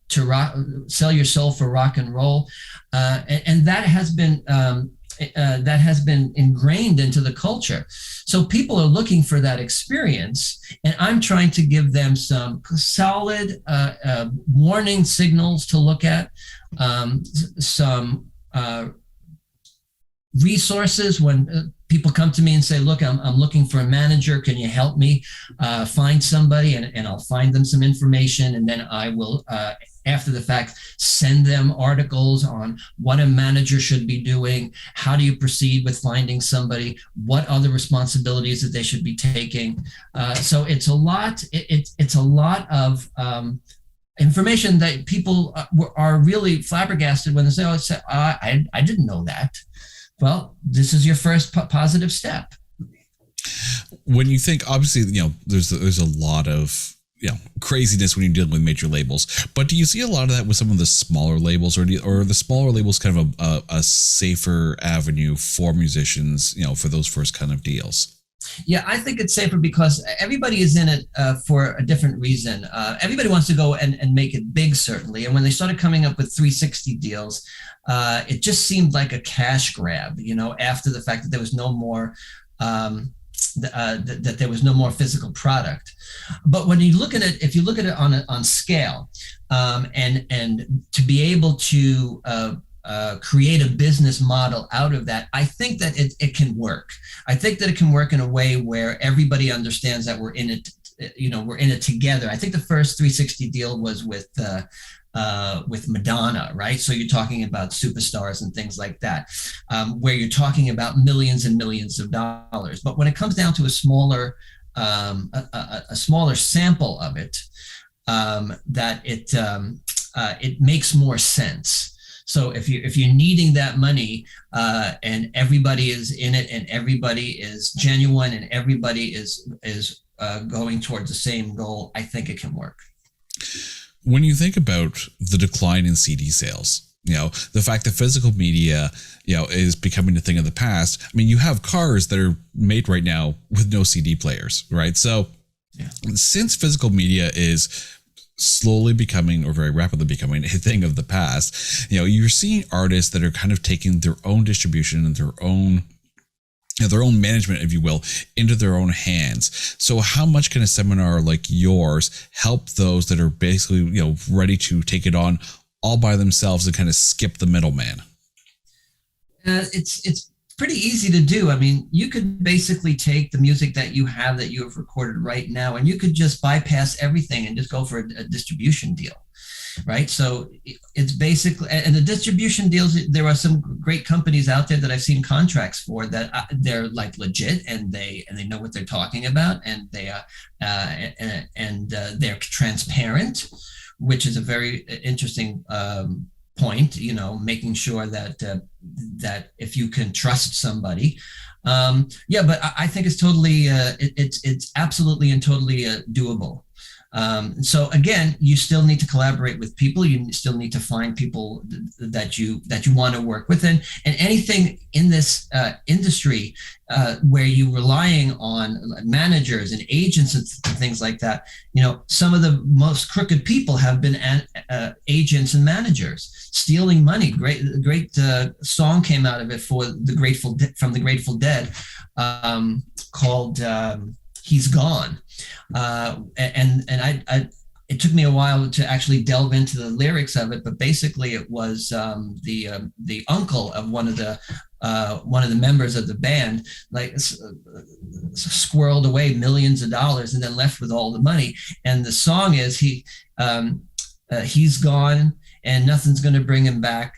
sell your soul for rock and roll, and that has been ingrained into the culture. So people are looking for that experience, and I'm trying to give them some solid warning signals to look at, some resources when people come to me and say, look, I'm looking for a manager. Can you help me find somebody? And I'll find them some information, and then I will, after the fact, send them articles on what a manager should be doing. How do you proceed with finding somebody? What other responsibilities that they should be taking? So it's a lot. It's a lot of information that people are really flabbergasted when they say, "Oh, I didn't know that." Well, this is your first positive step. When you think, obviously, there's a lot of craziness when you're dealing with major labels, but do you see a lot of that with some of the smaller labels, or are the smaller labels kind of a safer avenue for musicians, for those first kind of deals? Yeah, I think it's safer because everybody is in it for a different reason. Everybody wants to go and make it big, certainly. And when they started coming up with 360 deals, it just seemed like a cash grab, after the fact that there was no more that there was no more physical product. But when you look at it, if you look at it on scale, and to be able to create a business model out of that, I think that it can work. I think that it can work in a way where everybody understands that we're in it. We're in it together. I think the first 360 deal was with Madonna, right? So you're talking about superstars and things like that, where you're talking about millions and millions of dollars. But when it comes down to a smaller sample of it, that it makes more sense. So if you're needing that money, and everybody is in it, and everybody is genuine, and everybody is going towards the same goal, I think it can work. When you think about the decline in CD sales, the fact that physical media, is becoming a thing of the past. I mean, you have cars that are made right now with no CD players, right? So since physical media is slowly becoming, or very rapidly becoming, a thing of the past, you're seeing artists that are kind of taking their own distribution and their own management, if you will, into their own hands. So how much can a seminar like yours help those that are basically, ready to take it on all by themselves and kind of skip the middleman? It's pretty easy to do. I mean, you could basically take the music that you have recorded right now, and you could just bypass everything and just go for a distribution deal. Right. So it's basically, and the distribution deals, there are some great companies out there that I've seen contracts for that they're like legit, and they know what they're talking about, and they're transparent, which is a very interesting point, making sure that if you can trust somebody. But I think it's totally, it's absolutely and totally doable. So again, you still need to collaborate with people. You still need to find people that you want to work with, and anything in this industry where you're relying on managers and agents and things like that. Some of the most crooked people have been agents and managers stealing money. Great song came out of it from the Grateful Dead, called "He's Gone." It took me a while to actually delve into the lyrics of it, but basically it was the uncle of one of the members of the band, like squirreled away millions of dollars and then left with all the money. And the song is he's gone and nothing's going to bring him back.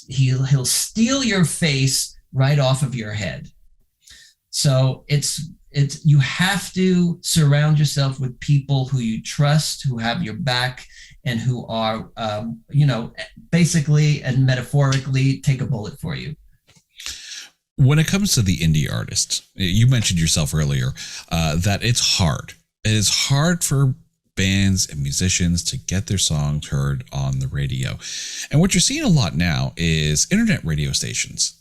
He'll steal your face right off of your head. So you have to surround yourself with people who you trust, who have your back, and who are, basically and metaphorically take a bullet for you. When it comes to the indie artist, you mentioned yourself earlier that it's hard. It is hard for bands and musicians to get their songs heard on the radio. And what you're seeing a lot now is internet radio stations,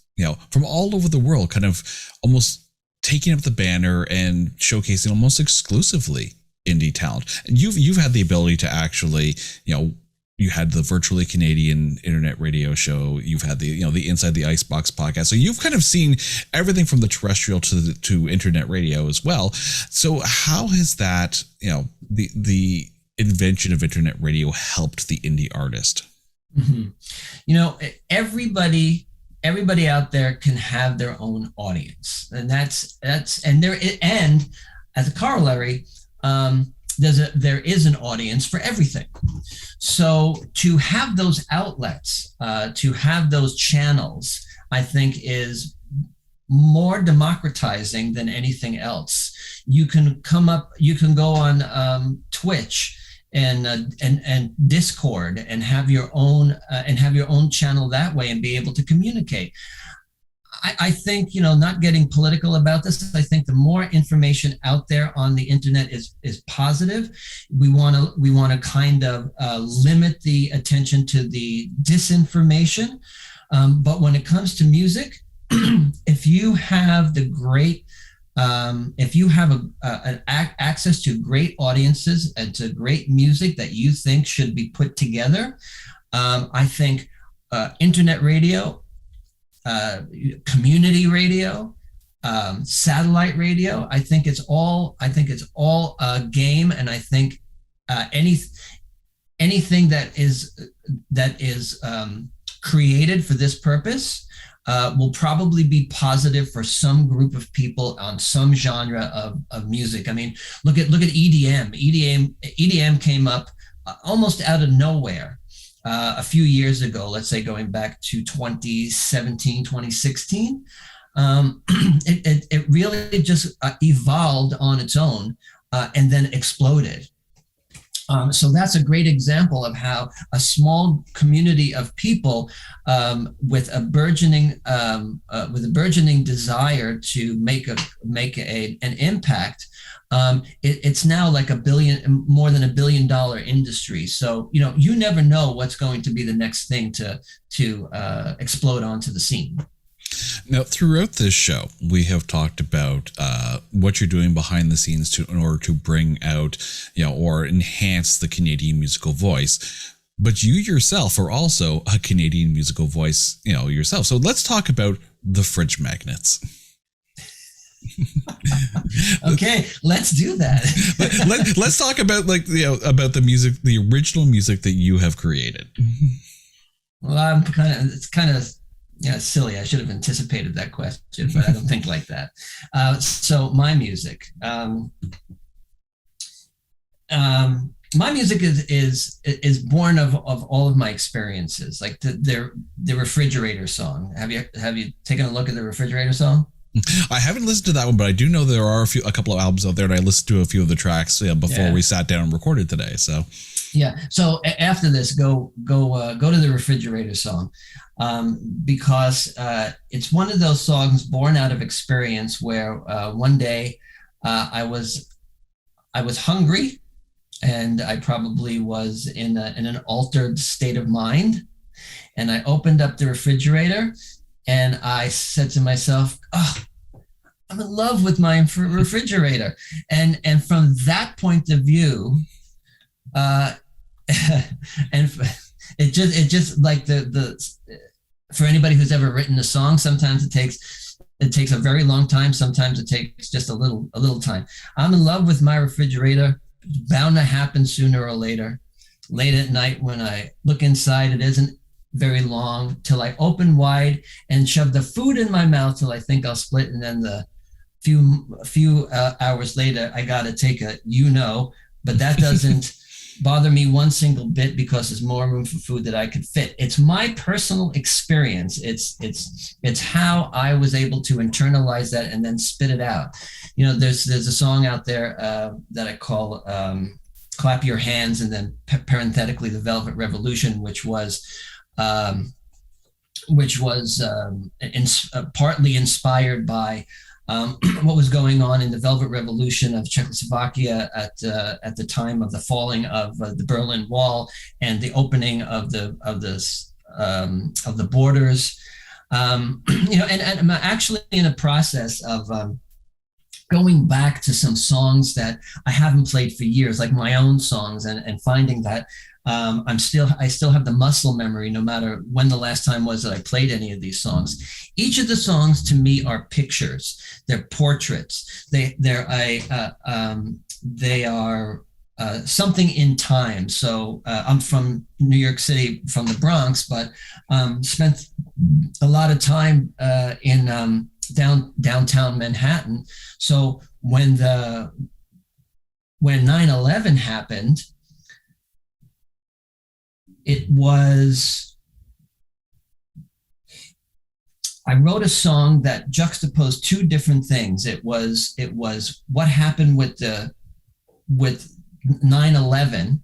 from all over the world, kind of almost taking up the banner and showcasing almost exclusively indie talent. And you've had the ability to actually, you had the Virtually Canadian internet radio show. You've had the Inside the Icebox podcast. So you've kind of seen everything from the terrestrial to internet radio as well. So how has that, the invention of internet radio helped the indie artist? Mm-hmm. Everybody out there can have their own audience, and and as a corollary, there is an audience for everything. So to have those outlets, to have those channels, I think is more democratizing than anything else. You can go on Twitch and Discord and have your own channel that way and be able to communicate. I think, not getting political about this, I think the more information out there on the internet is positive. We want to kind of limit the attention to the disinformation. But when it comes to music, if you have the great If you have access to great audiences and to great music that you think should be put together, I think internet radio, community radio, satellite radio. I think it's all a game, and I think anything that is created for this purpose will probably be positive for some group of people on some genre of music. I mean, look at EDM. EDM came up almost out of nowhere a few years ago, let's say going back to 2017, 2016. It really just evolved on its own and then exploded. So that's a great example of how a small community of people with a burgeoning desire to make an impact. It's now like more than $1 billion industry. So you never know what's going to be the next thing to explode onto the scene. Now, throughout this show, we have talked about what you're doing behind the scenes in order to bring out, or enhance the Canadian musical voice. But you yourself are also a Canadian musical voice, yourself. So let's talk about the fridge magnets. Okay, let's do that. Let's talk about about the music, the original music that you have created. Well, it's kind of silly. I should have anticipated that question, but I don't think like that. So my music, my music is born of all of my experiences. Like the refrigerator song. Have you taken a look at the refrigerator song? I haven't listened to that one, but I do know there are a couple of albums out there, and I listened to a few of the tracks before we sat down and recorded today. So yeah. So after this, go to the refrigerator song, because it's one of those songs born out of experience where one day I was hungry, and I probably was in an altered state of mind, and I opened up the refrigerator. And I said to myself, "Oh, I'm in love with my refrigerator." And from that point of view, and it just like for anybody who's ever written a song, sometimes it takes a very long time. Sometimes it takes just a little time. I'm in love with my refrigerator. It's bound to happen sooner or later. Late at night when I look inside, it isn't very long till I open wide and shove the food in my mouth till I think I'll split, and then the few hours later I gotta take but that doesn't bother me one single bit, because there's more room for food that I could fit. It's my personal experience. It's how I was able to internalize that and then spit it out. There's a song out there that I call "Clap Your Hands," and then parenthetically "The Velvet Revolution," which was partly inspired by what was going on in the Velvet Revolution of Czechoslovakia at the time of the falling of the Berlin Wall and the opening of the borders. And I'm actually in a process of going back to some songs that I haven't played for years, like my own songs, and finding that I still have the muscle memory, no matter when the last time was that I played any of these songs. Each of the songs to me are pictures. They're portraits. They are something in time. So I'm from New York City, from the Bronx, but spent a lot of time in downtown Manhattan. So when 9/11 happened, I wrote a song that juxtaposed two different things. It was what happened with 9/11,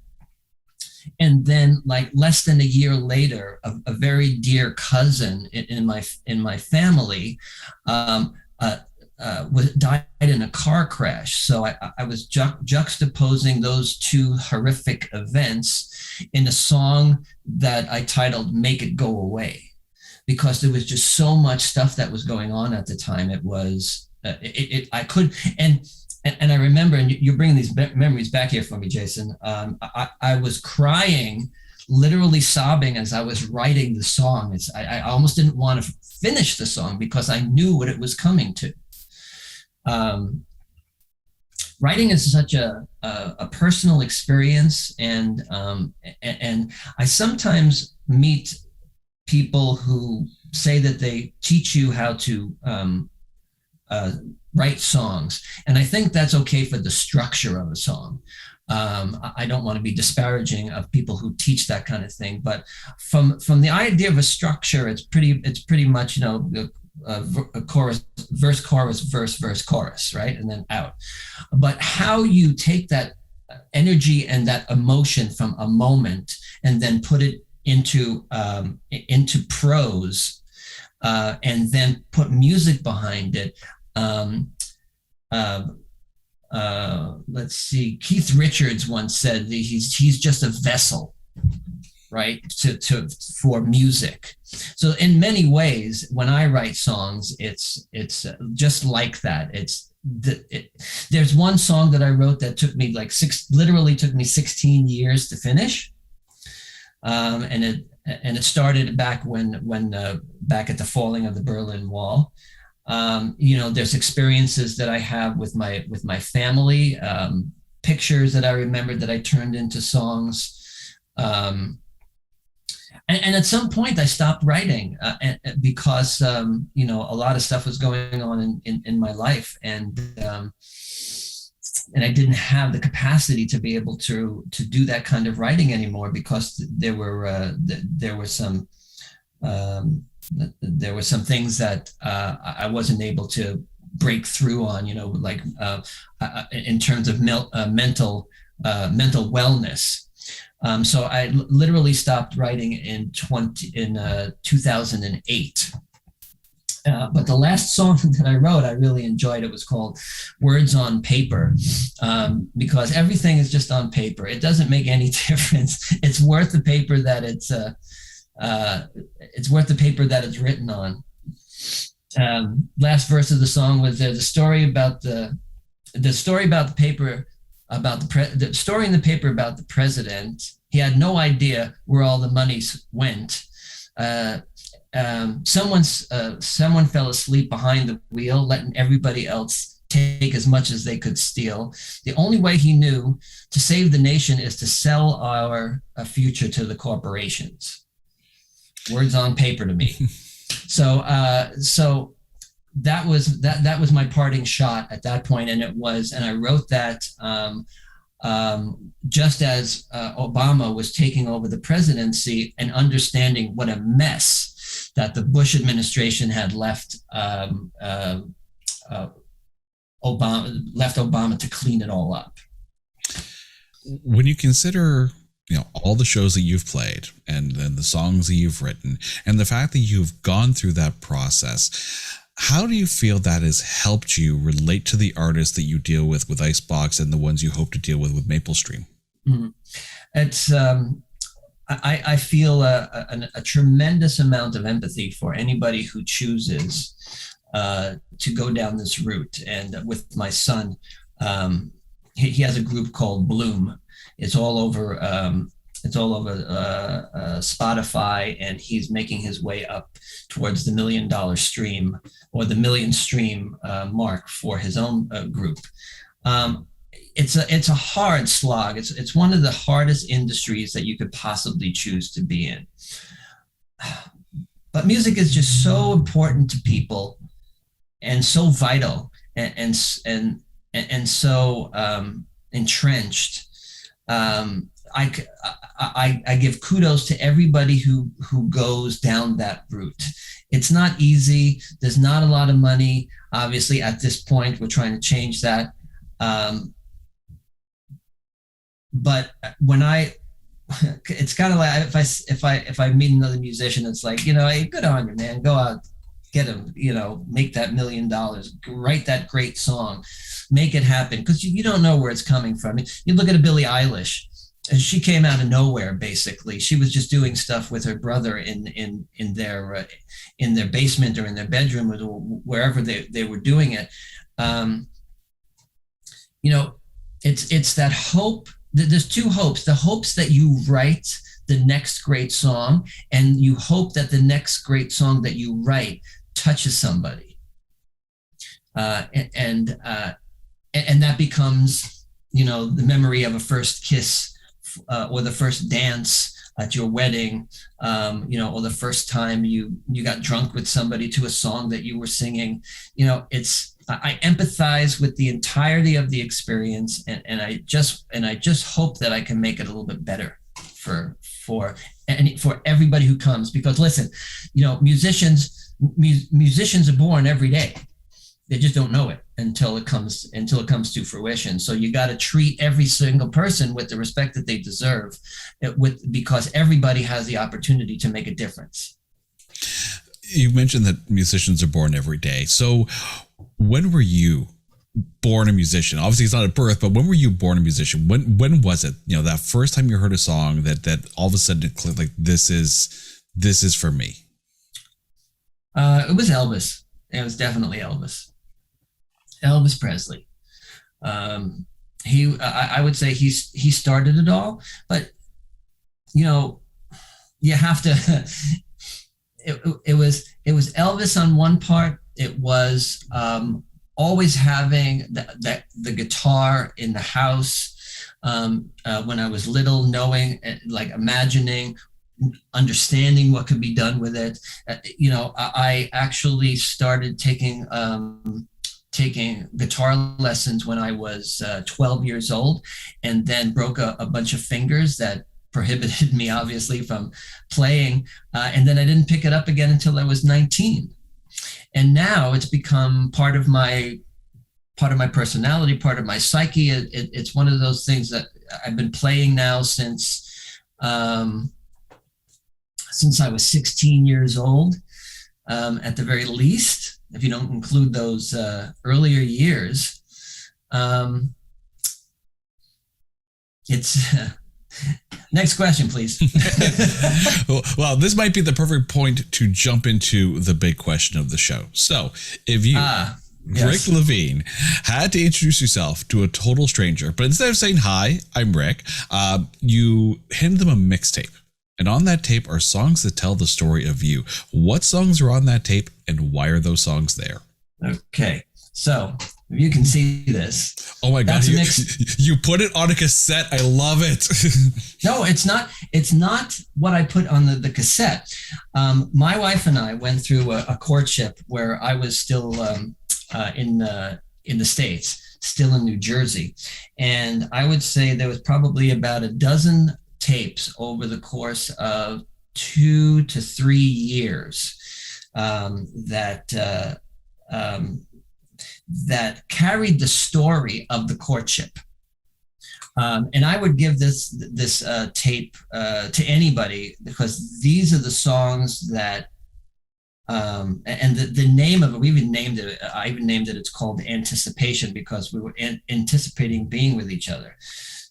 and then like less than a year later, a very dear cousin in my family died in a car crash. So I was juxtaposing those two horrific events in a song that I titled "Make It Go Away," because there was just so much stuff that was going on at the time. It was I could, and I remember, and you're bringing these memories back here for me, Jason. I was crying, literally sobbing as I was writing the song. I almost didn't want to finish the song because I knew what it was coming to. Writing is such a personal experience, and I sometimes meet people who say that they teach you how to write songs, and I think that's okay for the structure of a song. I don't want to be disparaging of people who teach that kind of thing, but from the idea of a structure, it's pretty much, you know, a chorus, verse, chorus, right, and then out. But how you take that energy and that emotion from a moment and then put it into prose, and then put music behind it. Let's see. Keith Richards once said that he's just a vessel, right, for music. So in many ways, when I write songs, it's just like that. There's one song that I wrote that took me literally took me 16 years to finish, and it started back back at the falling of the Berlin Wall. You know, there's experiences that I have with my family, pictures that I remembered that I turned into songs. And at some point I stopped writing because, you know, a lot of stuff was going on in my life, and I didn't have the capacity to be able to do that kind of writing anymore, because there were some things that I wasn't able to break through on, you know, like in terms of mental wellness. So I literally stopped writing in 2008. But the last song that I wrote, I really enjoyed. It was called Words on Paper, because everything is just on paper. It doesn't make any difference. It's worth the paper that it's worth the paper that it's written on. Last verse of the song was the story about the paper, about the story in the paper about the president. He had no idea where all the money went. Someone fell asleep behind the wheel, letting everybody else take as much as they could steal. The only way he knew to save the nation is to sell our future to the corporations. Words on paper to me. So that was my parting shot at that point, and I wrote that just as Obama was taking over the presidency and understanding what a mess that the Bush administration had left Obama to clean it all up. When you consider, you know, all the shows that you've played and then the songs that you've written and the fact that you've gone through that process, how do you feel that has helped you relate to the artists that you deal with Icebox and the ones you hope to deal with Maplestream? Mm-hmm. It's I feel a tremendous amount of empathy for anybody who chooses to go down this route. And with my son, he has a group called Bloom. It's all over Spotify, and he's making his way up towards the $1 million stream, or the 1 million stream mark for his own group. It's a hard slog. It's one of the hardest industries that you could possibly choose to be in. But music is just so important to people, and so vital, and so entrenched. I give kudos to everybody who goes down that route. It's not easy. There's not a lot of money. Obviously, at this point, we're trying to change that. But when it's kind of like if I meet another musician, it's like, you know, hey, good on you, man. Go out, get him, you know, make that $1 million, write that great song, make it happen, because you don't know where it's coming from. You look at a Billie Eilish. she came out of nowhere. Basically, she was just doing stuff with her brother in their basement or in their bedroom or wherever they were doing it. It's that hope. There's two hopes. The hopes that you write the next great song, and you hope that the next great song that you write touches somebody, and that becomes, the memory of a first kiss, or the first dance at your wedding, or the first time you got drunk with somebody to a song that you were singing. I empathize with the entirety of the experience, and I just hope that I can make it a little bit better for everybody who comes. Because listen, musicians are born every day. They just don't know it until it comes to fruition. So you got to treat every single person with the respect that they deserve, because everybody has the opportunity to make a difference. You mentioned that musicians are born every day. So when were you born a musician? Obviously it's not at birth, but when were you born a musician? When was it, that first time you heard a song that all of a sudden it clicked, like this is for me? It was Elvis. It was definitely Elvis Presley. I would say he started it all, but you have to. It was Elvis on one part. It was always having the guitar in the house when I was little, knowing, like imagining, understanding what could be done with it. I actually started taking guitar lessons when I was 12 years old, and then broke a bunch of fingers that prohibited me obviously from playing. And then I didn't pick it up again until I was 19. And now it's become part of my personality, part of my psyche. It's one of those things that I've been playing now since I was 16 years old, at the very least, if you don't include those earlier years. It's next question, please. Well, this might be the perfect point to jump into the big question of the show. So if you, yes. Rick Levine, had to introduce yourself to a total stranger, but instead of saying, hi, I'm Rick, you handed them a mixtape. And on that tape are songs that tell the story of you. What songs are on that tape, and why are those songs there? Okay, so you can see this. Oh my God, you put it on a cassette. I love it. No, it's not. It's not what I put on the cassette. My wife and I went through a courtship where I was still in the States, still in New Jersey. And I would say there was probably about a dozen tapes over the course of 2 to 3 years that carried the story of the courtship. And I would give this tape to anybody, because these are the songs that, and the name of it, we even named it, I even named it, it's called Anticipation, because we were anticipating being with each other.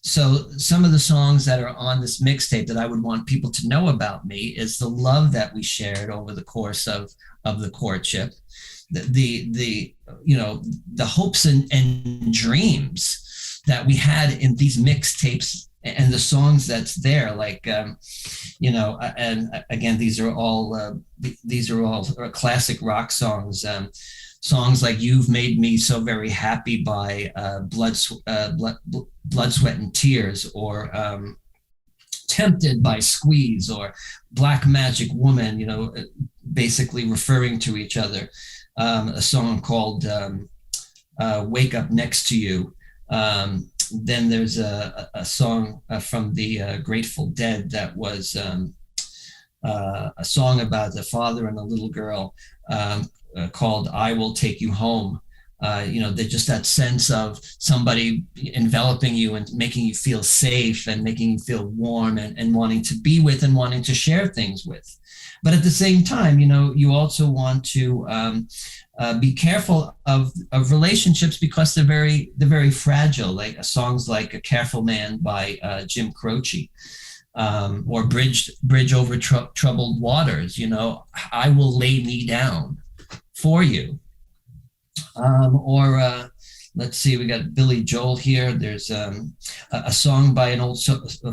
So some of the songs that are on this mixtape that I would want people to know about me is the love that we shared over the course of the courtship, the hopes and dreams that we had in these mixtapes, and the songs that's there, like and again, these are all classic rock songs. Songs like "You've Made Me So Very Happy" by Blood, Sweat and Tears, or "Tempted" by Squeeze, or "Black Magic Woman," basically referring to each other. A song called "Wake Up Next to You." Then there's a song from the Grateful Dead that was a song about the father and a little girl, called "I Will Take You Home." Just that sense of somebody enveloping you and making you feel safe and making you feel warm and wanting to be with and wanting to share things with. But at the same time, you also want to be careful of relationships because they're very fragile. Like songs like "A Careful Man" by Jim Croce, or "Bridge Over Troubled Waters." You know, "I will lay me down for you," or let's see, we got Billy Joel here. There's a song by an old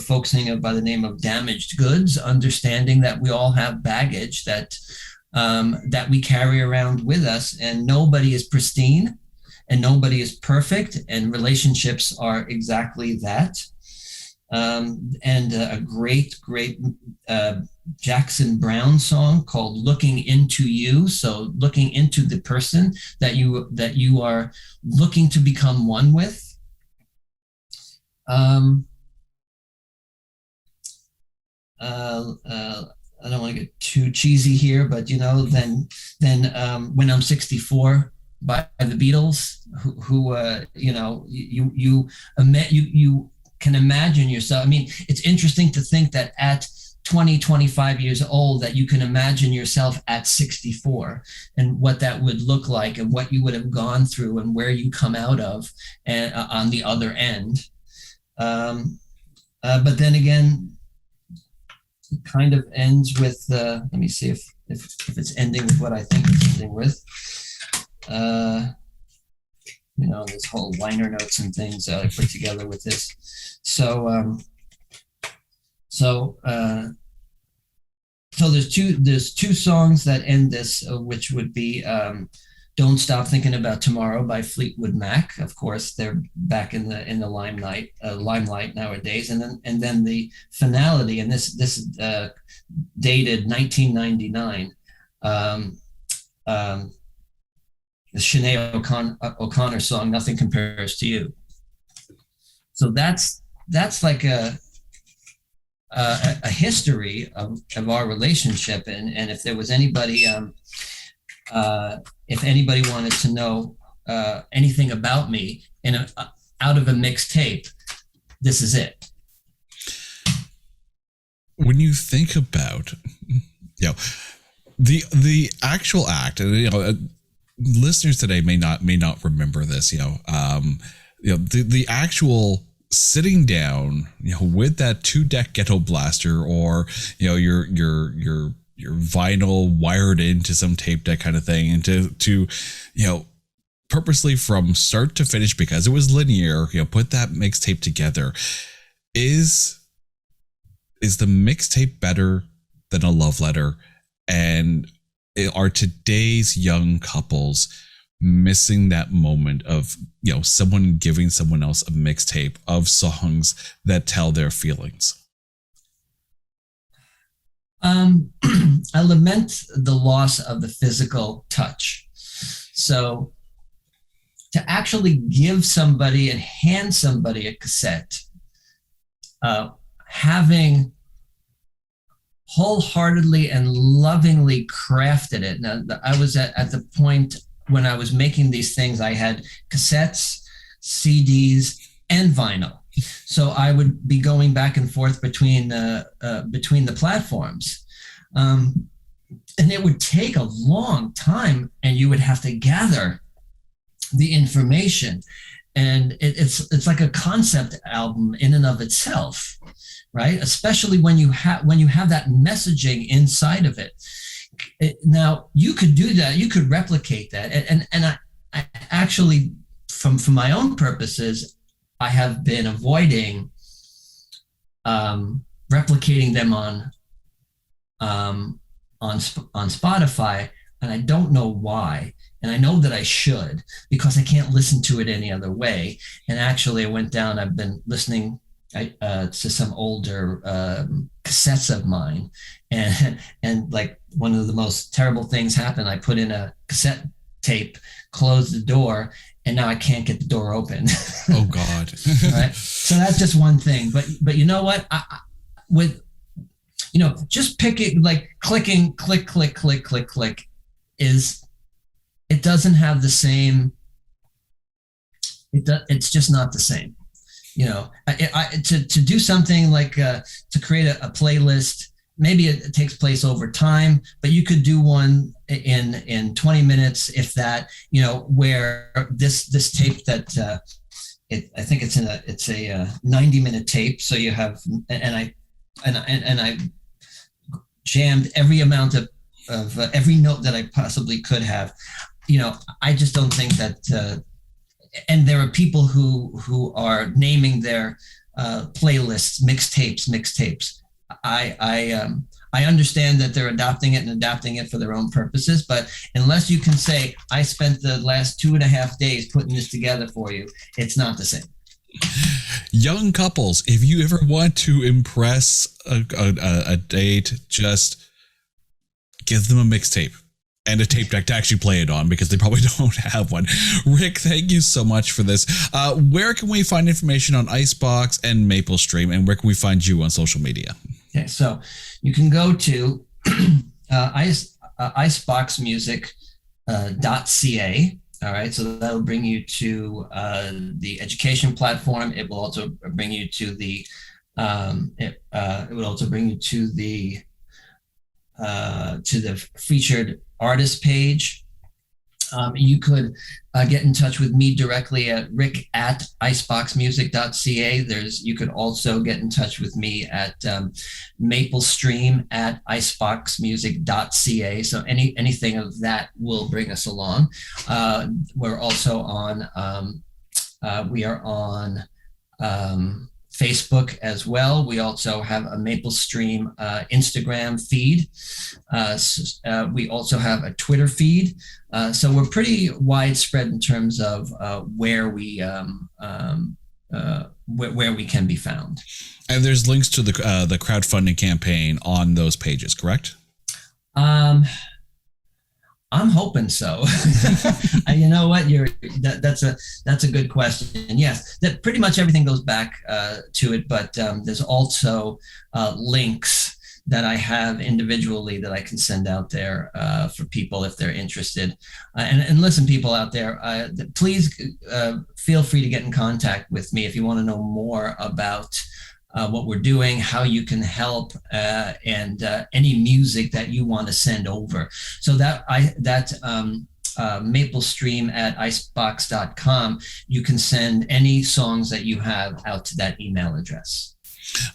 folk singer by the name of Damaged Goods, understanding that we all have baggage that we carry around with us, and nobody is pristine and nobody is perfect, and relationships are exactly that. And a great Jackson Browne song called "Looking Into You." So looking into the person that you are looking to become one with. I don't want to get too cheesy here, but you know, then "When I'm 64" by the Beatles, who you know, you can imagine yourself. I mean, it's interesting to think that at 20, 25 years old, that you can imagine yourself at 64 and what that would look like and what you would have gone through and where you come out of and on the other end. But then again, it kind of ends with, let me see if it's ending with what I think it's ending with. You know, this whole liner notes and things I put together with this. So there's two songs that end this, which would be "Don't Stop Thinking About Tomorrow" by Fleetwood Mac. Of course, they're back in the limelight nowadays. And then the finality, and this dated 1999. The Sinead O'Connor song "Nothing Compares to You." So that's like a history of our relationship, and if there was anybody, if anybody wanted to know anything about me out of a mixtape, this is it. When you think about, you know, the actual act, you know, listeners today may not remember this, you know, the actual sitting down, you know, with that 2-deck ghetto blaster, or, you know, your vinyl wired into some tape deck kind of thing, and to you know, purposely from start to finish, because it was linear, you know, put that mixtape together. Is the mixtape better than a love letter? And are today's young couples missing that moment of, you know, someone giving someone else a mixtape of songs that tell their feelings? I lament the loss of the physical touch. So to actually give somebody and hand somebody a cassette, having wholeheartedly and lovingly crafted it. Now, I was at the point when I was making these things, I had cassettes, CDs, and vinyl. So I would be going back and forth between the platforms. And it would take a long time, and you would have to gather the information. And it's like a concept album in and of itself, right? Especially when you have that messaging inside of it. Now, you could do that, you could replicate that. And I actually, for my own purposes, I have been avoiding replicating them on Spotify, and I don't know why. And I know that I should, because I can't listen to it any other way. And actually, I went down, I've been listening to some older cassettes of mine, and like one of the most terrible things happened. I put in a cassette tape, closed the door, and now I can't get the door open. Oh God. Right. So that's just one thing. But you know what? With, you know, just picking, like clicking, click, click, click, click, click, it doesn't have the same. It's just not the same. You know, to do something like to create a playlist maybe it takes place over time, but you could do one in 20 minutes, if that, where this tape that I think it's a 90-minute tape. So you have, and I jammed every amount of every note that I possibly could have. I just don't think that, and there are people who are naming their playlists mixtapes. I understand that they're adopting it for their own purposes, but unless you can say, I spent the last 2.5 days putting this together for you, it's not the same. Young couples, if you ever want to impress a date, just give them a mixtape and a tape deck to actually play it on, because they probably don't have one. Rick, thank you so much for this. Where can we find information on Icebox and Maplestream, and where can we find you on social media? Okay, so you can go to iceboxmusic.ca. All right, so that'll bring you to the education platform. It will also bring you to the featured artist page. You could get in touch with me directly at rick@iceboxmusic.ca. You could also get in touch with me at maplestream@iceboxmusic.ca. So anything of that will bring us along. We're also on Facebook as well. We also have a Maplestream Instagram feed. We also have a Twitter feed. So we're pretty widespread in terms of where we can be found. And there's links to the crowdfunding campaign on those pages, correct? I'm hoping so. You know what? That's a good question. Yes, that pretty much everything goes back to it, but there's also links that I have individually that I can send out there for people if they're interested. And listen, people out there, please feel free to get in contact with me if you want to know more about what we're doing, how you can help, and any music that you want to send over. So Maplestream@icebox.com, you can send any songs that you have out to that email address.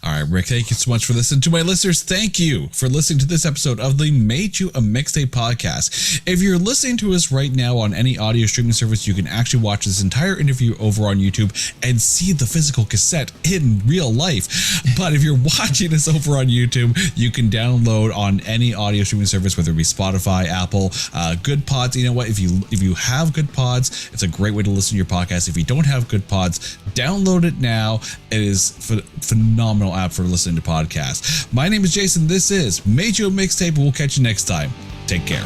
All right, Rick, thank you so much for this. And to my listeners, thank you for listening to this episode of the Made You a Mixtape podcast. If you're listening to us right now on any audio streaming service, you can actually watch this entire interview over on YouTube and see the physical cassette in real life. But if you're watching this over on YouTube, you can download on any audio streaming service, whether it be Spotify, Apple, Good Pods. You know what? If you have Good Pods, it's a great way to listen to your podcast. If you don't have Good Pods, download it now. It is phenomenal app for listening to podcasts. My name is Jason. This is Made You a Mixtape. We'll catch you next time. Take care.